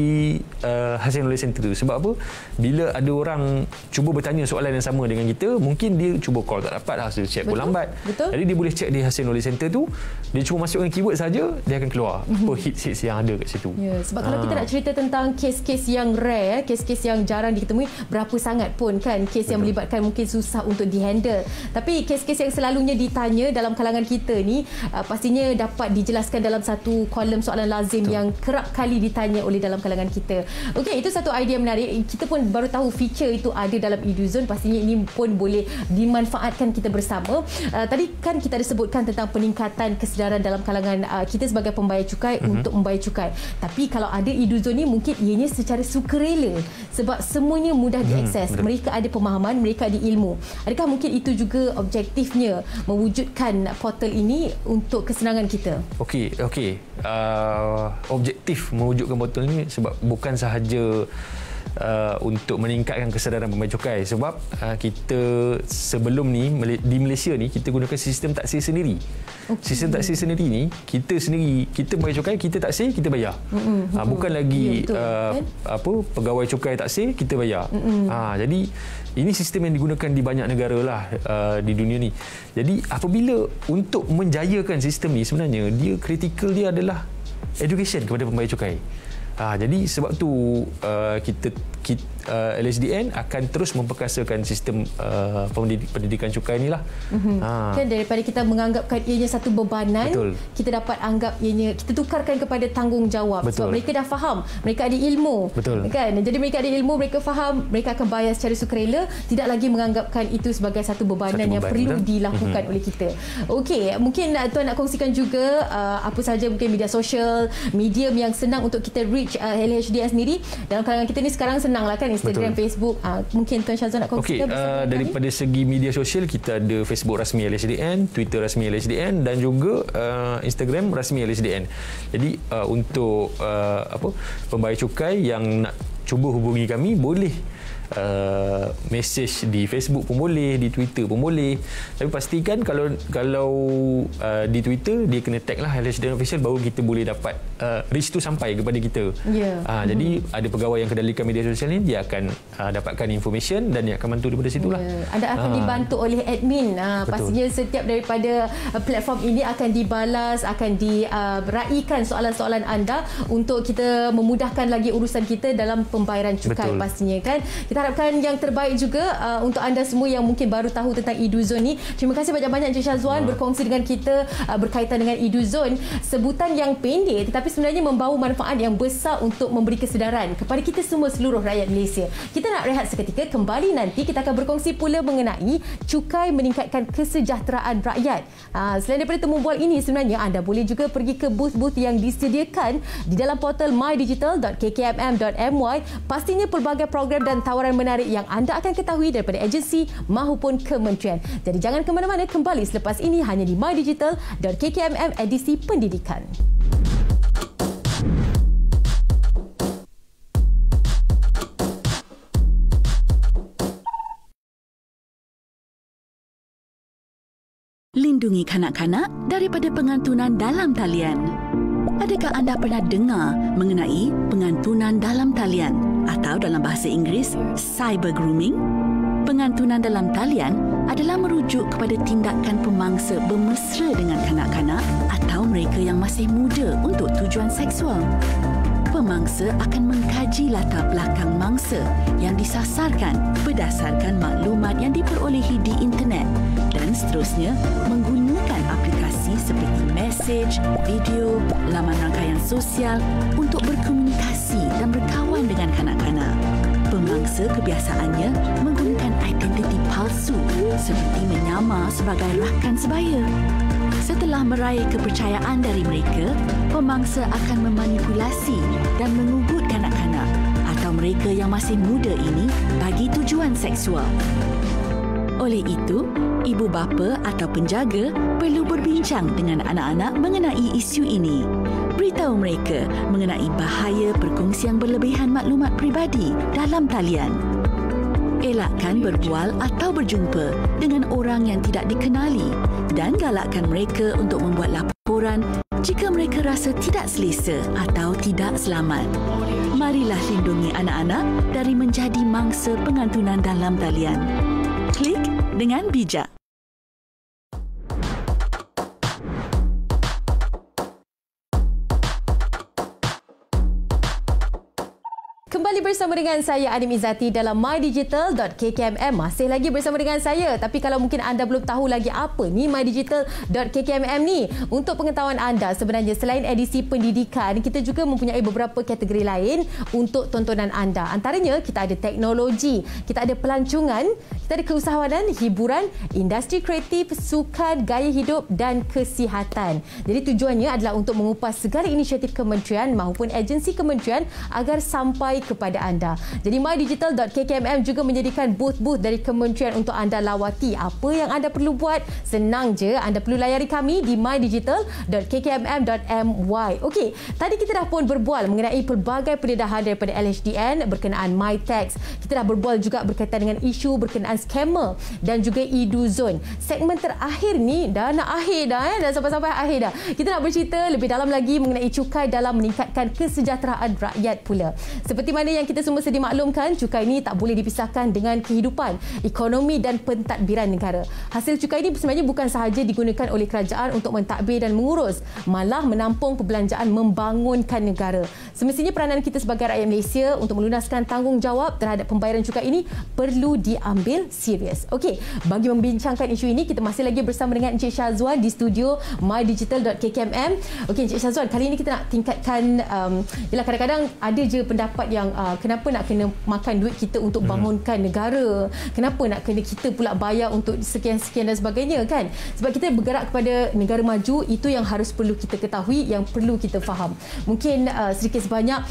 hasil knowledge center tu. Sebab apa? Bila ada orang cuba bertanya soalan yang sama dengan kita, mungkin dia cuba call tak dapat, hasil check pun lambat. Jadi dia boleh check di hasil knowledge center tu, dia cuma masukkan keyword saja, dia akan keluar apa hits yang ada kat situ. Sebab kalau kita nak cerita tentang kes-kes yang rare, kes-kes yang jarang ditemui, berapa sangat pun kan kes yang melibatkan mungkin susah untuk dihandle. Tapi kes-kes yang selalunya ditanya dalam kalangan kita ni pastinya dapat dijelaskan dalam satu kolom soalan lazim yang kerap kali ditanya oleh dalam kalangan kita. Okey, itu satu idea menarik. Kita pun baru tahu feature itu ada dalam EduZone. Pastinya ini pun boleh dimanfaatkan kita bersama. Tadi kan kita ada sebutkan tentang peningkatan kesedaran dalam kalangan kita sebagai pembayar cukai untuk membayar cukai. Tapi kalau ada EduZone ni mungkin ianya secara sukarela sebab semuanya mudah diakses. Mereka ada pemahaman, mereka ada ilmu. Adakah mungkin itu juga objektifnya mewujudkan portal ini untuk kesenangan kita? Okey. Objektif mewujudkan portal ini sebab bukan sahaja untuk meningkatkan kesedaran pembayar cukai, sebab kita sebelum ni di Malaysia ni kita gunakan sistem taksir sendiri. Sistem taksir sendiri ni kita bayar cukai, kita taksir, kita bayar. Bukan lagi pegawai cukai taksir, kita bayar. Jadi ini sistem yang digunakan di banyak negara lah di dunia ni. Jadi apabila untuk menjayakan sistem ni, sebenarnya dia kritikal dia adalah education kepada pembayar cukai. Jadi sebab tu LHDN akan terus memperkasakan sistem pendidikan cukai ni lah. Kan daripada kita menganggapkan ianya satu bebanan, kita dapat anggap ianya, kita tukarkan kepada tanggungjawab. Sebab mereka dah faham, mereka ada ilmu. Kan? Jadi mereka ada ilmu, mereka faham, mereka akan bayar secara sukarela, tidak lagi menganggapkan itu sebagai satu bebanan yang perlu dilakukan oleh kita. Okey, mungkin Tuan nak kongsikan juga apa sahaja mungkin media sosial, medium yang senang untuk kita reach LHDN sendiri. Dalam kalangan kita ni sekarang senang lah kan, Instagram, Facebook. Mungkin Tuan Syazwan nak kongsikan. Daripada segi media sosial, kita ada Facebook rasmi LHDN, Twitter rasmi LHDN dan juga Instagram rasmi LHDN. Jadi untuk pembayar cukai yang nak cuba hubungi kami, boleh message di Facebook pun boleh, di Twitter pun boleh. Tapi pastikan kalau di Twitter dia kena tag lah LHDN Official, baru kita boleh dapat reach tu sampai kepada kita. Jadi ada pegawai yang kendalikan media sosial ni, dia akan dapatkan information dan dia akan bantu daripada situ lah. Anda akan dibantu oleh admin. Pastinya setiap daripada platform ini akan dibalas, akan diraikan soalan-soalan anda untuk kita memudahkan lagi urusan kita dalam pembayaran cukai. Pastinya kan. Kita harapkan yang terbaik juga untuk anda semua yang mungkin baru tahu tentang EduZone ni. Terima kasih banyak-banyak Encik Syazwan berkongsi dengan kita berkaitan dengan EduZone. Sebutan yang pendek tetapi sebenarnya membawa manfaat yang besar untuk memberi kesedaran kepada kita semua, seluruh rakyat Malaysia. Kita nak rehat seketika, kembali nanti kita akan berkongsi pula mengenai cukai meningkatkan kesejahteraan rakyat. Selain daripada temu bual ini, sebenarnya anda boleh juga pergi ke booth-booth yang disediakan di dalam portal mydigital.kkmm.my. Pastinya pelbagai program dan tawaran menarik yang anda akan ketahui daripada agensi mahupun kementerian. Jadi jangan ke mana-mana, kembali selepas ini hanya di mydigital.kkmm edisi pendidikan. Lindungi kanak-kanak daripada pengantunan dalam talian. Adakah anda pernah dengar mengenai pengantunan dalam talian atau dalam bahasa Inggeris cyber grooming? Pengantunan dalam talian adalah merujuk kepada tindakan pemangsa bermesra dengan kanak-kanak atau mereka yang masih muda untuk tujuan seksual. Pemangsa akan mengkaji latar belakang mangsa yang disasarkan berdasarkan maklumat yang diperolehi di internet dan seterusnya menggunakan aplikasi seperti mesej, video, laman rangkaian sosial untuk berkomunikasi dan berkawan dengan kanak-kanak. Pemangsa kebiasaannya menggunakan identiti palsu seperti menyamar sebagai rakan sebaya. Setelah meraih kepercayaan dari mereka, pemangsa akan memanipulasi dan mengugut kanak-kanak atau mereka yang masih muda ini bagi tujuan seksual. Oleh itu, ibu bapa atau penjaga perlu berbincang dengan anak-anak mengenai isu ini. Beritahu mereka mengenai bahaya perkongsian berlebihan maklumat peribadi dalam talian. Elakkan berbual atau berjumpa dengan orang yang tidak dikenali dan galakkan mereka untuk membuat laporan laporan jika mereka rasa tidak selesa atau tidak selamat. Marilah lindungi anak-anak dari menjadi mangsa pengantunan dalam talian. Klik dengan bijak. Kembali bersama dengan saya Anim Izzati dalam mydigital.kkmm. Masih lagi bersama dengan saya. Tapi kalau mungkin anda belum tahu lagi apa ni mydigital.kkmm ni, untuk pengetahuan anda, sebenarnya selain edisi pendidikan, kita juga mempunyai beberapa kategori lain untuk tontonan anda. Antaranya kita ada teknologi, kita ada pelancongan, kita ada keusahawanan, hiburan, industri kreatif, sukan, gaya hidup dan kesihatan. Jadi tujuannya adalah untuk mengupas segala inisiatif kementerian maupun agensi kementerian agar sampai kepada anda. Jadi mydigital.kkmm juga menyediakan booth-booth dari kementerian untuk anda lawati. Apa yang anda perlu buat? Senang je. Anda perlu layari kami di mydigital.kkmm.my. Okey, tadi kita dah pun berbual mengenai pelbagai pendedahan daripada LHDN berkenaan MyTax. Kita dah berbual juga berkaitan dengan isu berkenaan scammer dan juga EduZone. Segmen terakhir ni dah nak akhir dah, dah sampai-sampai akhir dah. Kita nak bercerita lebih dalam lagi mengenai cukai dalam meningkatkan kesejahteraan rakyat pula. Seperti mana yang kita semua sedia maklumkan, cukai ini tak boleh dipisahkan dengan kehidupan, ekonomi dan pentadbiran negara. Hasil cukai ini sebenarnya bukan sahaja digunakan oleh kerajaan untuk mentadbir dan mengurus, malah menampung perbelanjaan membangunkan negara. Semestinya peranan kita sebagai rakyat Malaysia untuk melunaskan tanggungjawab terhadap pembayaran cukai ini perlu diambil serius. Okey, bagi membincangkan isu ini, kita masih lagi bersama dengan Encik Syazwan di studio mydigital.kkmm. Okey, Encik Syazwan, kali ini kita nak tingkatkan, yelah kadang-kadang ada je pendapat yang kenapa nak kena makan duit kita untuk bangunkan negara, kenapa nak kena kita pula bayar untuk sekian-sekian dan sebagainya kan. Sebab kita bergerak kepada negara maju, itu yang harus perlu kita ketahui, yang perlu kita faham. Mungkin sedikit sebanyak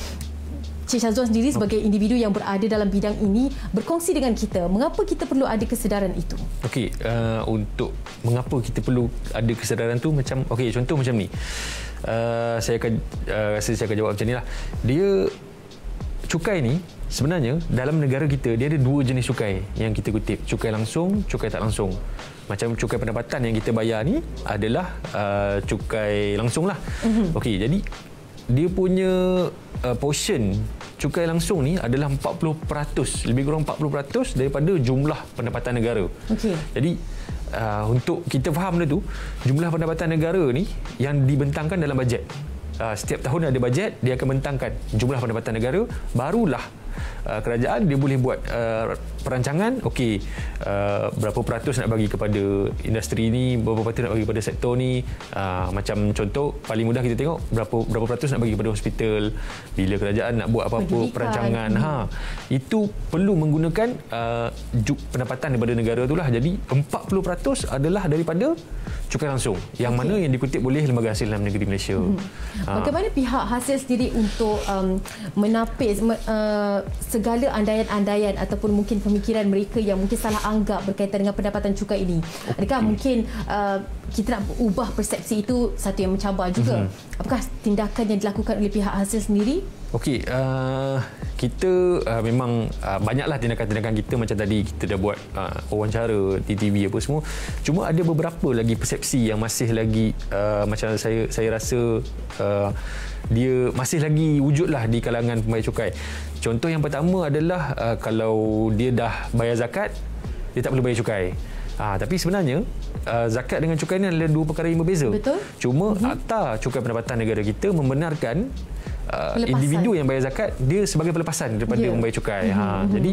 Cik Syazwan sendiri sebagai individu yang berada dalam bidang ini berkongsi dengan kita mengapa kita perlu ada kesedaran itu. Okey, untuk mengapa kita perlu ada kesedaran tu, macam okey, contoh macam ni. Saya akan jawab macam nilah. Dia cukai ni sebenarnya dalam negara kita dia ada dua jenis cukai yang kita kutip, cukai langsung, cukai tak langsung. Macam cukai pendapatan yang kita bayar ni adalah cukai langsung lah. Okey, jadi dia punya portion cukai langsung ni adalah 40%, lebih kurang 40% daripada jumlah pendapatan negara. Okey. Jadi untuk kita faham dia tu, jumlah pendapatan negara ni yang dibentangkan dalam bajet. Setiap tahun ada bajet, dia akan bentangkan jumlah pendapatan negara, barulah kerajaan dia boleh buat perancangan, okey, berapa peratus nak bagi kepada industri ni, berapa peratus nak bagi kepada sektor ni. Macam contoh paling mudah kita tengok berapa peratus nak bagi kepada hospital bila kerajaan nak buat apa-apa perancangan. Itu perlu menggunakan pendapatan daripada negara itulah. Jadi 40% adalah daripada cukai langsung, yang mana yang dikutip oleh Lembaga Hasil Dalam Negeri Malaysia. Bagaimana pihak hasil sendiri untuk menapis segala andaian-andaian ataupun mungkin pemikiran mereka yang mungkin salah anggap berkaitan dengan pendapatan cukai ini? Adakah mungkin kita nak ubah persepsi itu, satu yang mencabar juga? Apakah tindakan yang dilakukan oleh pihak hasil sendiri? Okey, kita memang banyaklah tindakan-tindakan kita, macam tadi kita dah buat wawancara di TV apa semua. Cuma ada beberapa lagi persepsi yang masih lagi macam saya rasa dia masih lagi wujudlah di kalangan pembayar cukai. Contoh yang pertama adalah kalau dia dah bayar zakat, dia tak perlu bayar cukai. Tapi sebenarnya zakat dengan cukai ni adalah dua perkara yang berbeza. Betul. Cuma Akta Cukai Pendapatan Negara kita membenarkan individu yang bayar zakat dia sebagai pelepasan daripada membayar cukai. Jadi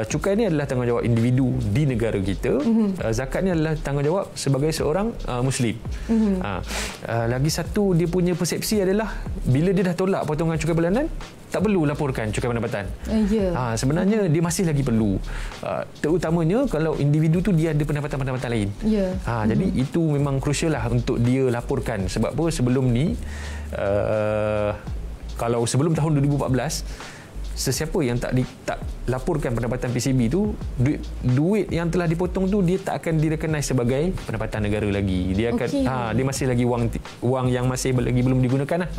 cukai ni adalah tanggungjawab individu di negara kita. Zakat ni adalah tanggungjawab sebagai seorang Muslim. Lagi satu dia punya persepsi adalah bila dia dah tolak potongan cukai bulanan, tak perlu laporkan cukai pendapatan. Sebenarnya dia masih lagi perlu. Terutamanya kalau individu tu dia ada pendapatan-pendapatan lain. Jadi itu memang crucial lah untuk dia laporkan. Sebab apa, sebelum ni kalau sebelum tahun 2014, sesiapa yang tak laporkan pendapatan PCB tu, duit yang telah dipotong tu dia tak akan direkognize sebagai pendapatan negara lagi. Dia akan dia masih lagi wang yang masih lagi belum digunakan lah.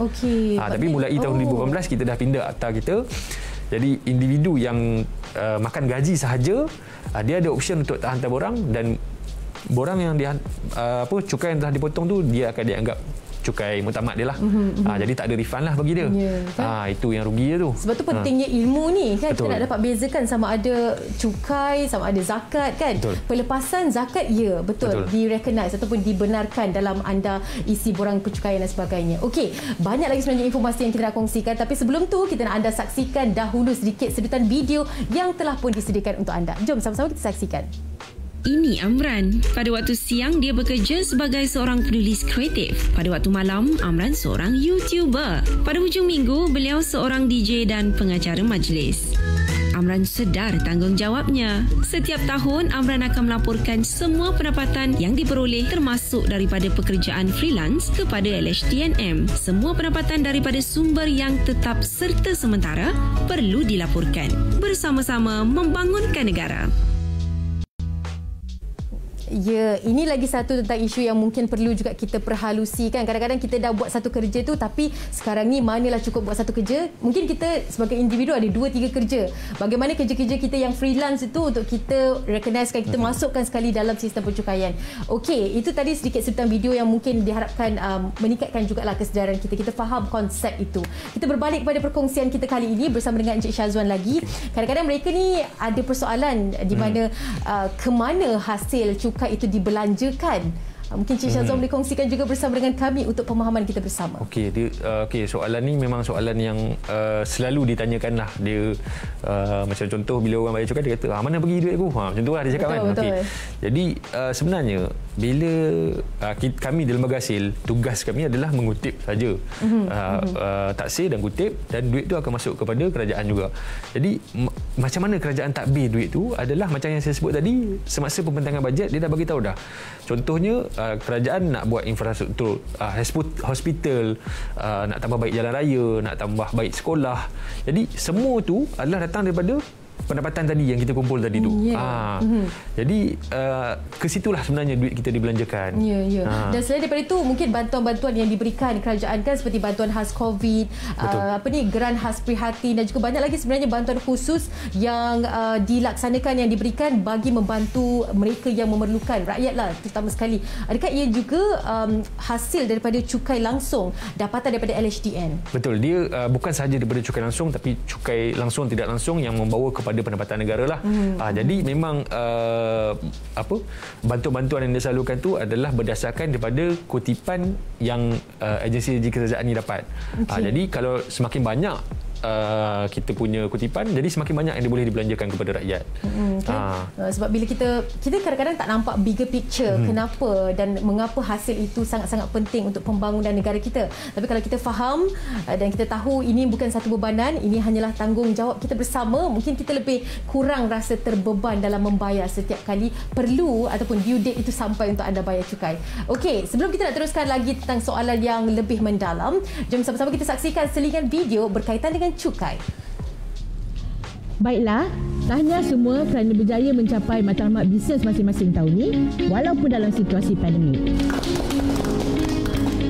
Tapi mulai tahun 2018 kita dah pindah akta kita. Jadi individu yang makan gaji sahaja, dia ada option untuk tak hantar borang, dan borang yang cukai yang telah dipotong tu dia akan dianggap cukai muktamad dia lah. Jadi tak ada refund lah bagi dia. Itu yang rugi dia tu. Sebab tu pentingnya ilmu ni kan. Betul. Kita nak dapat bezakan sama ada cukai, sama ada zakat kan. Betul. Pelepasan zakat betul. Di-recognize ataupun dibenarkan dalam anda isi borang pencukaian dan sebagainya. Okey, banyak lagi sebenarnya informasi yang kita nak kongsikan, tapi sebelum tu kita nak anda saksikan dahulu sedikit sedutan video yang telah pun disediakan untuk anda. Jom sama-sama kita saksikan. Ini Amran. Pada waktu siang, dia bekerja sebagai seorang penulis kreatif. Pada waktu malam, Amran seorang YouTuber. Pada hujung minggu, beliau seorang DJ dan pengacara majlis. Amran sedar tanggungjawabnya. Setiap tahun, Amran akan melaporkan semua pendapatan yang diperoleh termasuk daripada pekerjaan freelance kepada LHDNM. Semua pendapatan daripada sumber yang tetap serta sementara perlu dilaporkan. Bersama-sama membangunkan negara. Ya, ini lagi satu tentang isu yang mungkin perlu juga kita perhalusikan. Kadang-kadang kita dah buat satu kerja tu, tapi sekarang ni manalah cukup buat satu kerja. Mungkin kita sebagai individu ada 2-3 kerja. Bagaimana kerja-kerja kita yang freelance itu untuk kita recognisekan, kita masukkan sekali dalam sistem pencukaian. Okey, itu tadi sedikit sebutan video yang mungkin diharapkan meningkatkan jugalah kesedaran kita. Kita faham konsep itu. Kita berbalik kepada perkongsian kita kali ini bersama dengan Encik Syazwan lagi. Kadang-kadang mereka ni ada persoalan di mana kemana hasil cukai itu dibelanjakan. Mungkin Cik Syazwan boleh kongsikan juga bersama dengan kami untuk pemahaman kita bersama. Okey, soalan ni memang soalan yang selalu ditanyakan lah. Dia macam contoh bila orang bayar cukai, dia kata, mana pergi duit aku? Macam tu lah dia cakap. Betul. Okay. Jadi sebenarnya bila kami di Lembaga Hasil, tugas kami adalah mengutip saja. Taksir dan kutip, dan duit tu akan masuk kepada kerajaan juga. Jadi macam mana kerajaan takbir duit tu adalah macam yang saya sebut tadi, semasa pembentangan bajet dia dah bagi tahu dah. Contohnya kerajaan nak buat infrastruktur hospital, nak tambah baik jalan raya, nak tambah baik sekolah. Jadi semua tu adalah datang daripada pendapatan tadi yang kita kumpul tadi tu. Jadi ke situlah sebenarnya duit kita dibelanjakan. Dan selain daripada itu, mungkin bantuan-bantuan yang diberikan kerajaan kan, seperti bantuan khas COVID, geran khas prihatin, dan juga banyak lagi sebenarnya bantuan khusus yang dilaksanakan, yang diberikan bagi membantu mereka yang memerlukan, rakyat lah terutama sekali. Adakah ia juga hasil daripada cukai langsung, dapatan daripada LHDN? Betul, dia bukan sahaja daripada cukai langsung, tapi cukai langsung tidak langsung yang membawa kepada pendapatan negara lah. Jadi memang bantuan-bantuan yang disalurkan tu adalah berdasarkan daripada kutipan yang agensi kerajaan ni dapat. Jadi kalau semakin banyak kita punya kutipan, jadi semakin banyak yang boleh dibelanjakan kepada rakyat. Sebab bila kita kadang-kadang tak nampak bigger picture, kenapa dan mengapa hasil itu sangat-sangat penting untuk pembangunan negara kita. Tapi kalau kita faham dan kita tahu ini bukan satu bebanan, ini hanyalah tanggungjawab kita bersama, mungkin kita lebih kurang rasa terbeban dalam membayar setiap kali perlu ataupun due date itu sampai untuk anda bayar cukai. Okey, sebelum kita nak teruskan lagi tentang soalan yang lebih mendalam, jom sama-sama kita saksikan selingan video berkaitan dengan cukai. Baiklah, tahniah semua kerana berjaya mencapai matlamat bisnes masing-masing tahun ini walaupun dalam situasi pandemik.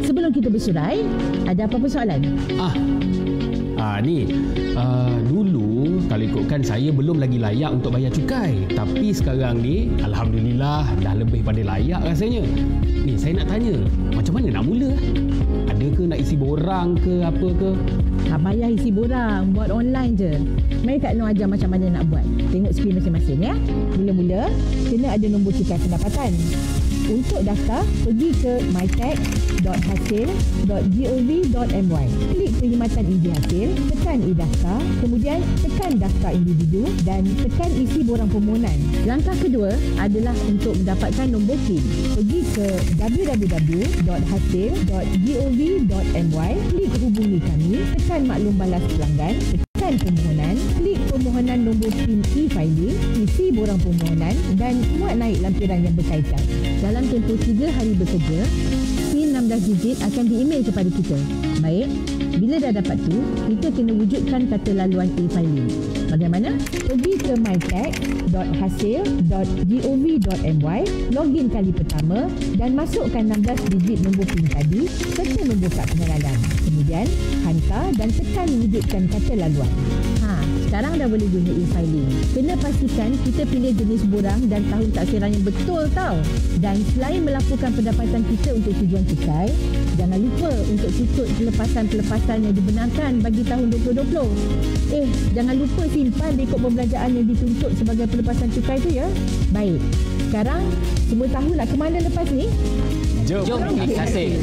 Sebelum kita bersurai, ada apa-apa soalan? Dulu kalau ikutkan saya belum lagi layak untuk bayar cukai. Tapi sekarang ni, alhamdulillah dah lebih pada layak rasanya. Ni saya nak tanya, macam mana nak mula? Ada ke nak isi borang ke apa ke? Tak payah isi borang, buat online je. Mari Kak Noh ajar macam mana nak buat. Tengok skrin masing-masing ya. Mula-mula, kena ada nombor cukai pendapatan. Untuk daftar, pergi ke mytax.hasil.gov.my. Klik perkhidmatan Easy Hasil, tekan e-daftar, kemudian tekan daftar individu dan tekan isi borang permohonan. Langkah kedua adalah untuk mendapatkan nombor PIN. Pergi ke www.hasil.gov.my, klik hubungi kami, tekan maklum balas pelanggan, tekan permohonan, klik permohonan nombor PIN e-filing, isi borang permohonan dan muat naik lampiran yang berkaitan. Dalam tempoh 3 hari bekerja, PIN 16 digit akan di-email kepada kita. Baik, bila dah dapat tu, kita kena wujudkan kata laluan e-filing. Bagaimana? Pergi ke mytax.hasil.gov.my, login kali pertama dan masukkan 16 digit nombor PIN tadi serta nombor kad pengenalan. Kemudian, hantar dan tekan wujudkan kata laluan. sekarang dah boleh guna e-filing. Kena pastikan kita pilih jenis borang dan tahun taksiran yang betul tau. Dan selain melaporkan pendapatan kita untuk tujuan cukai, jangan lupa untuk tutup pelepasan-pelepasan yang dibenarkan bagi tahun 2020. Jangan lupa simpan rekod pembelanjaan yang dituntut sebagai pelepasan cukai tu ya. Baik, sekarang semua tahulah ke mana lepas ni? Jom pergi hasil.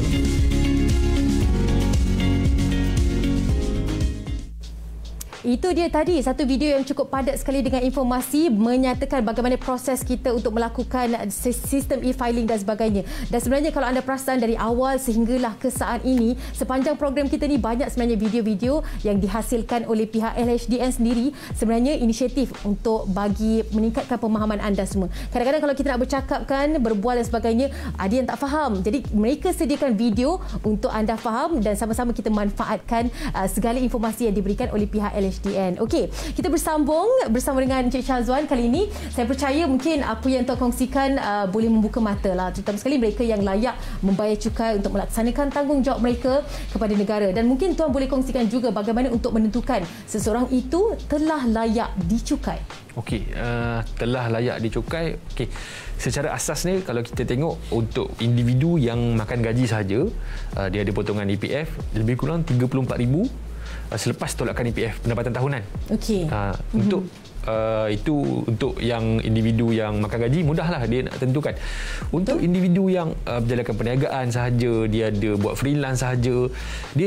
Itu dia tadi satu video yang cukup padat sekali dengan informasi menyatakan bagaimana proses kita untuk melakukan sistem e-filing dan sebagainya. Dan sebenarnya kalau anda perasan dari awal sehinggalah ke saat ini, sepanjang program kita ni banyak sebenarnya video-video yang dihasilkan oleh pihak LHDN sendiri, sebenarnya inisiatif untuk bagi meningkatkan pemahaman anda semua. Kadang-kadang kalau kita nak bercakap kan, berbual dan sebagainya, ada yang tak faham. Jadi mereka sediakan video untuk anda faham dan sama-sama kita manfaatkan segala informasi yang diberikan oleh pihak LHDN. Okey, kita bersambung bersama dengan Encik Syazwan. Kali ini saya percaya mungkin apa yang tuan kongsikan boleh membuka mata lah, terutama sekali mereka yang layak membayar cukai untuk melaksanakan tanggungjawab mereka kepada negara. Dan mungkin tuan boleh kongsikan juga bagaimana untuk menentukan seseorang itu telah layak dicukai. Okey, telah layak dicukai. Okey, secara asasnya kalau kita tengok untuk individu yang makan gaji sahaja, dia ada potongan EPF lebih kurang 34,000 selepas tolakan EPF pendapatan tahunan. Okey. Untuk itu untuk yang individu yang makan gaji mudahlah dia nak tentukan. Untuk individu yang berjalankan perniagaan sahaja, dia ada buat freelance sahaja,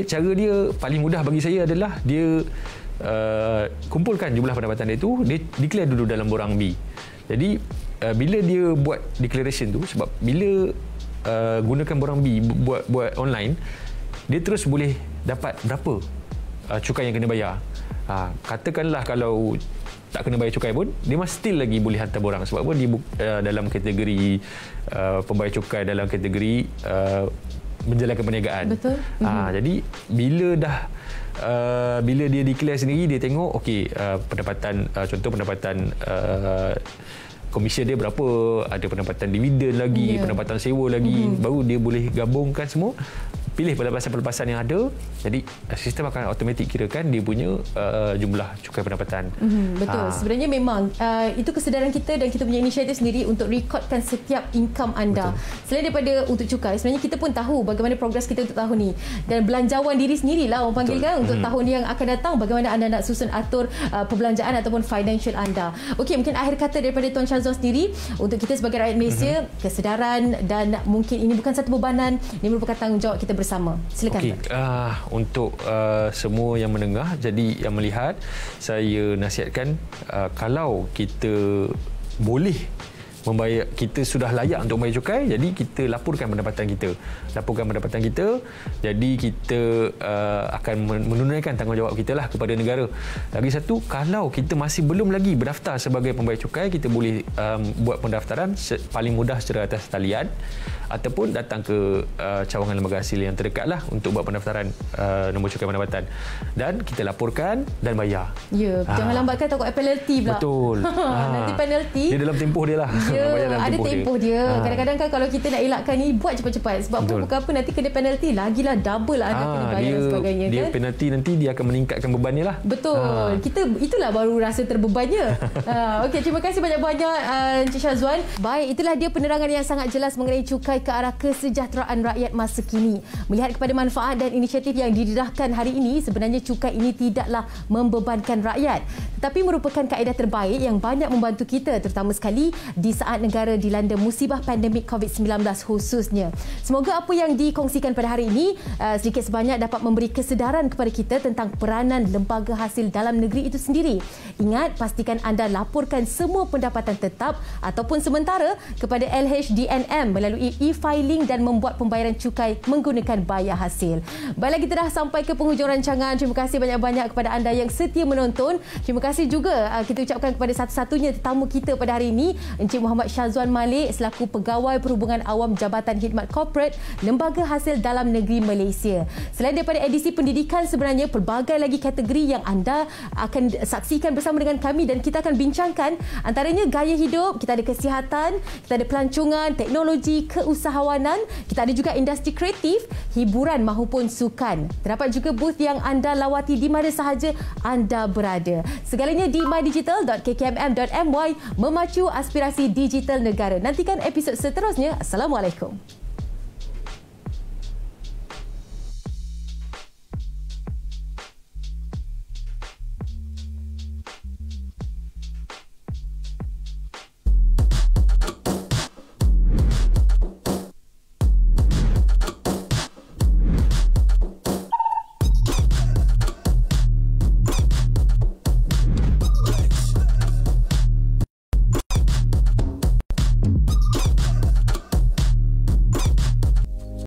cara dia paling mudah bagi saya adalah dia kumpulkan jumlah pendapatan dia tu, dia declare dulu dalam borang B. Jadi bila dia buat declaration tu, sebab bila gunakan borang B buat online, dia terus boleh dapat berapa cukai yang kena bayar. Katakanlah kalau tak kena bayar cukai pun, dia masih still lagi boleh hantar borang. Sebab apa? Dia dalam kategori pembayar cukai, dalam kategori menjalankan perniagaan. Betul. Jadi bila dia declare sendiri, dia tengok okey, pendapatan contoh pendapatan komisi dia berapa, ada pendapatan dividen lagi, pendapatan sewa lagi, baru dia boleh gabungkan semua, pilih pelepasan-pelepasan yang ada. Jadi sistem akan automatik kirakan dia punya jumlah cukai pendapatan. Betul. Sebenarnya memang itu kesedaran kita dan kita punya inisiatif sendiri untuk rekodkan setiap income anda. Betul. Selain daripada untuk cukai, sebenarnya kita pun tahu bagaimana progres kita untuk tahun ni. Dan belanjawan diri sendirilah orang panggil kan, untuk tahun yang akan datang, bagaimana anda nak susun atur perbelanjaan ataupun financial anda. Okey, mungkin akhir kata daripada Tuan Syazwan sendiri untuk kita sebagai rakyat Malaysia, kesedaran dan mungkin ini bukan satu bebanan, ini merupakan tanggungjawab kita bersama. Silakan. Okey, untuk semua yang mendengar, jadi yang melihat, saya nasihatkan kalau kita boleh membayar, kita sudah layak untuk membayar cukai, jadi kita laporkan pendapatan kita. Jadi kita akan menunaikan tanggungjawab kita lah kepada negara. Lagi satu, kalau kita masih belum lagi berdaftar sebagai pembayar cukai, kita boleh buat pendaftaran paling mudah secara atas talian ataupun datang ke cawangan lembaga hasil yang terdekat lah untuk buat pendaftaran nombor cukai pendapatan, dan kita laporkan dan bayar. Jangan lambatkan, takut penalty pula. Betul. Nanti penalty dia dalam tempoh dia lah. Ada tempoh dia. Kadang-kadang kan kalau kita nak elakkan ni, buat cepat-cepat. Sebab bukan apa, nanti kena penalty lagilah, double lah anda kena bayar dan sebagainya. Dia kan? penalty nanti dia akan meningkatkan bebannya lah. Betul. Itulah baru rasa terbebannya. Okey, terima kasih banyak-banyak Encik Syazwan. Baik, itulah dia penerangan yang sangat jelas mengenai cukai ke arah kesejahteraan rakyat masa kini. Melihat kepada manfaat dan inisiatif yang didedahkan hari ini, sebenarnya cukai ini tidaklah membebankan rakyat, tetapi merupakan kaedah terbaik yang banyak membantu kita, terutama sekali di saat negara dilanda musibah pandemik COVID-19 khususnya. Semoga apa yang dikongsikan pada hari ini sedikit sebanyak dapat memberi kesedaran kepada kita tentang peranan lembaga hasil dalam negeri itu sendiri. Ingat, pastikan anda laporkan semua pendapatan tetap ataupun sementara kepada LHDNM melalui e-filing dan membuat pembayaran cukai menggunakan bayar hasil. Baiklah, kita dah sampai ke penghujung rancangan. Terima kasih banyak-banyak kepada anda yang setia menonton. Terima kasih juga kita ucapkan kepada satu-satunya tetamu kita pada hari ini, Encik Muhammad Syazwan Malik selaku Pegawai Perhubungan Awam Jabatan Khidmat Korporat Lembaga Hasil Dalam Negeri Malaysia. Selain daripada edisi pendidikan, sebenarnya pelbagai lagi kategori yang anda akan saksikan bersama dengan kami dan kita akan bincangkan, antaranya gaya hidup, kita ada kesihatan, kita ada pelancongan, teknologi, keusahawanan, kita ada juga industri kreatif, hiburan mahupun sukan. Terdapat juga booth yang anda lawati di mana sahaja anda berada. Segalanya di mydigital.kkmm.my, memacu aspirasi digital negara. Nantikan episod seterusnya. Assalamualaikum.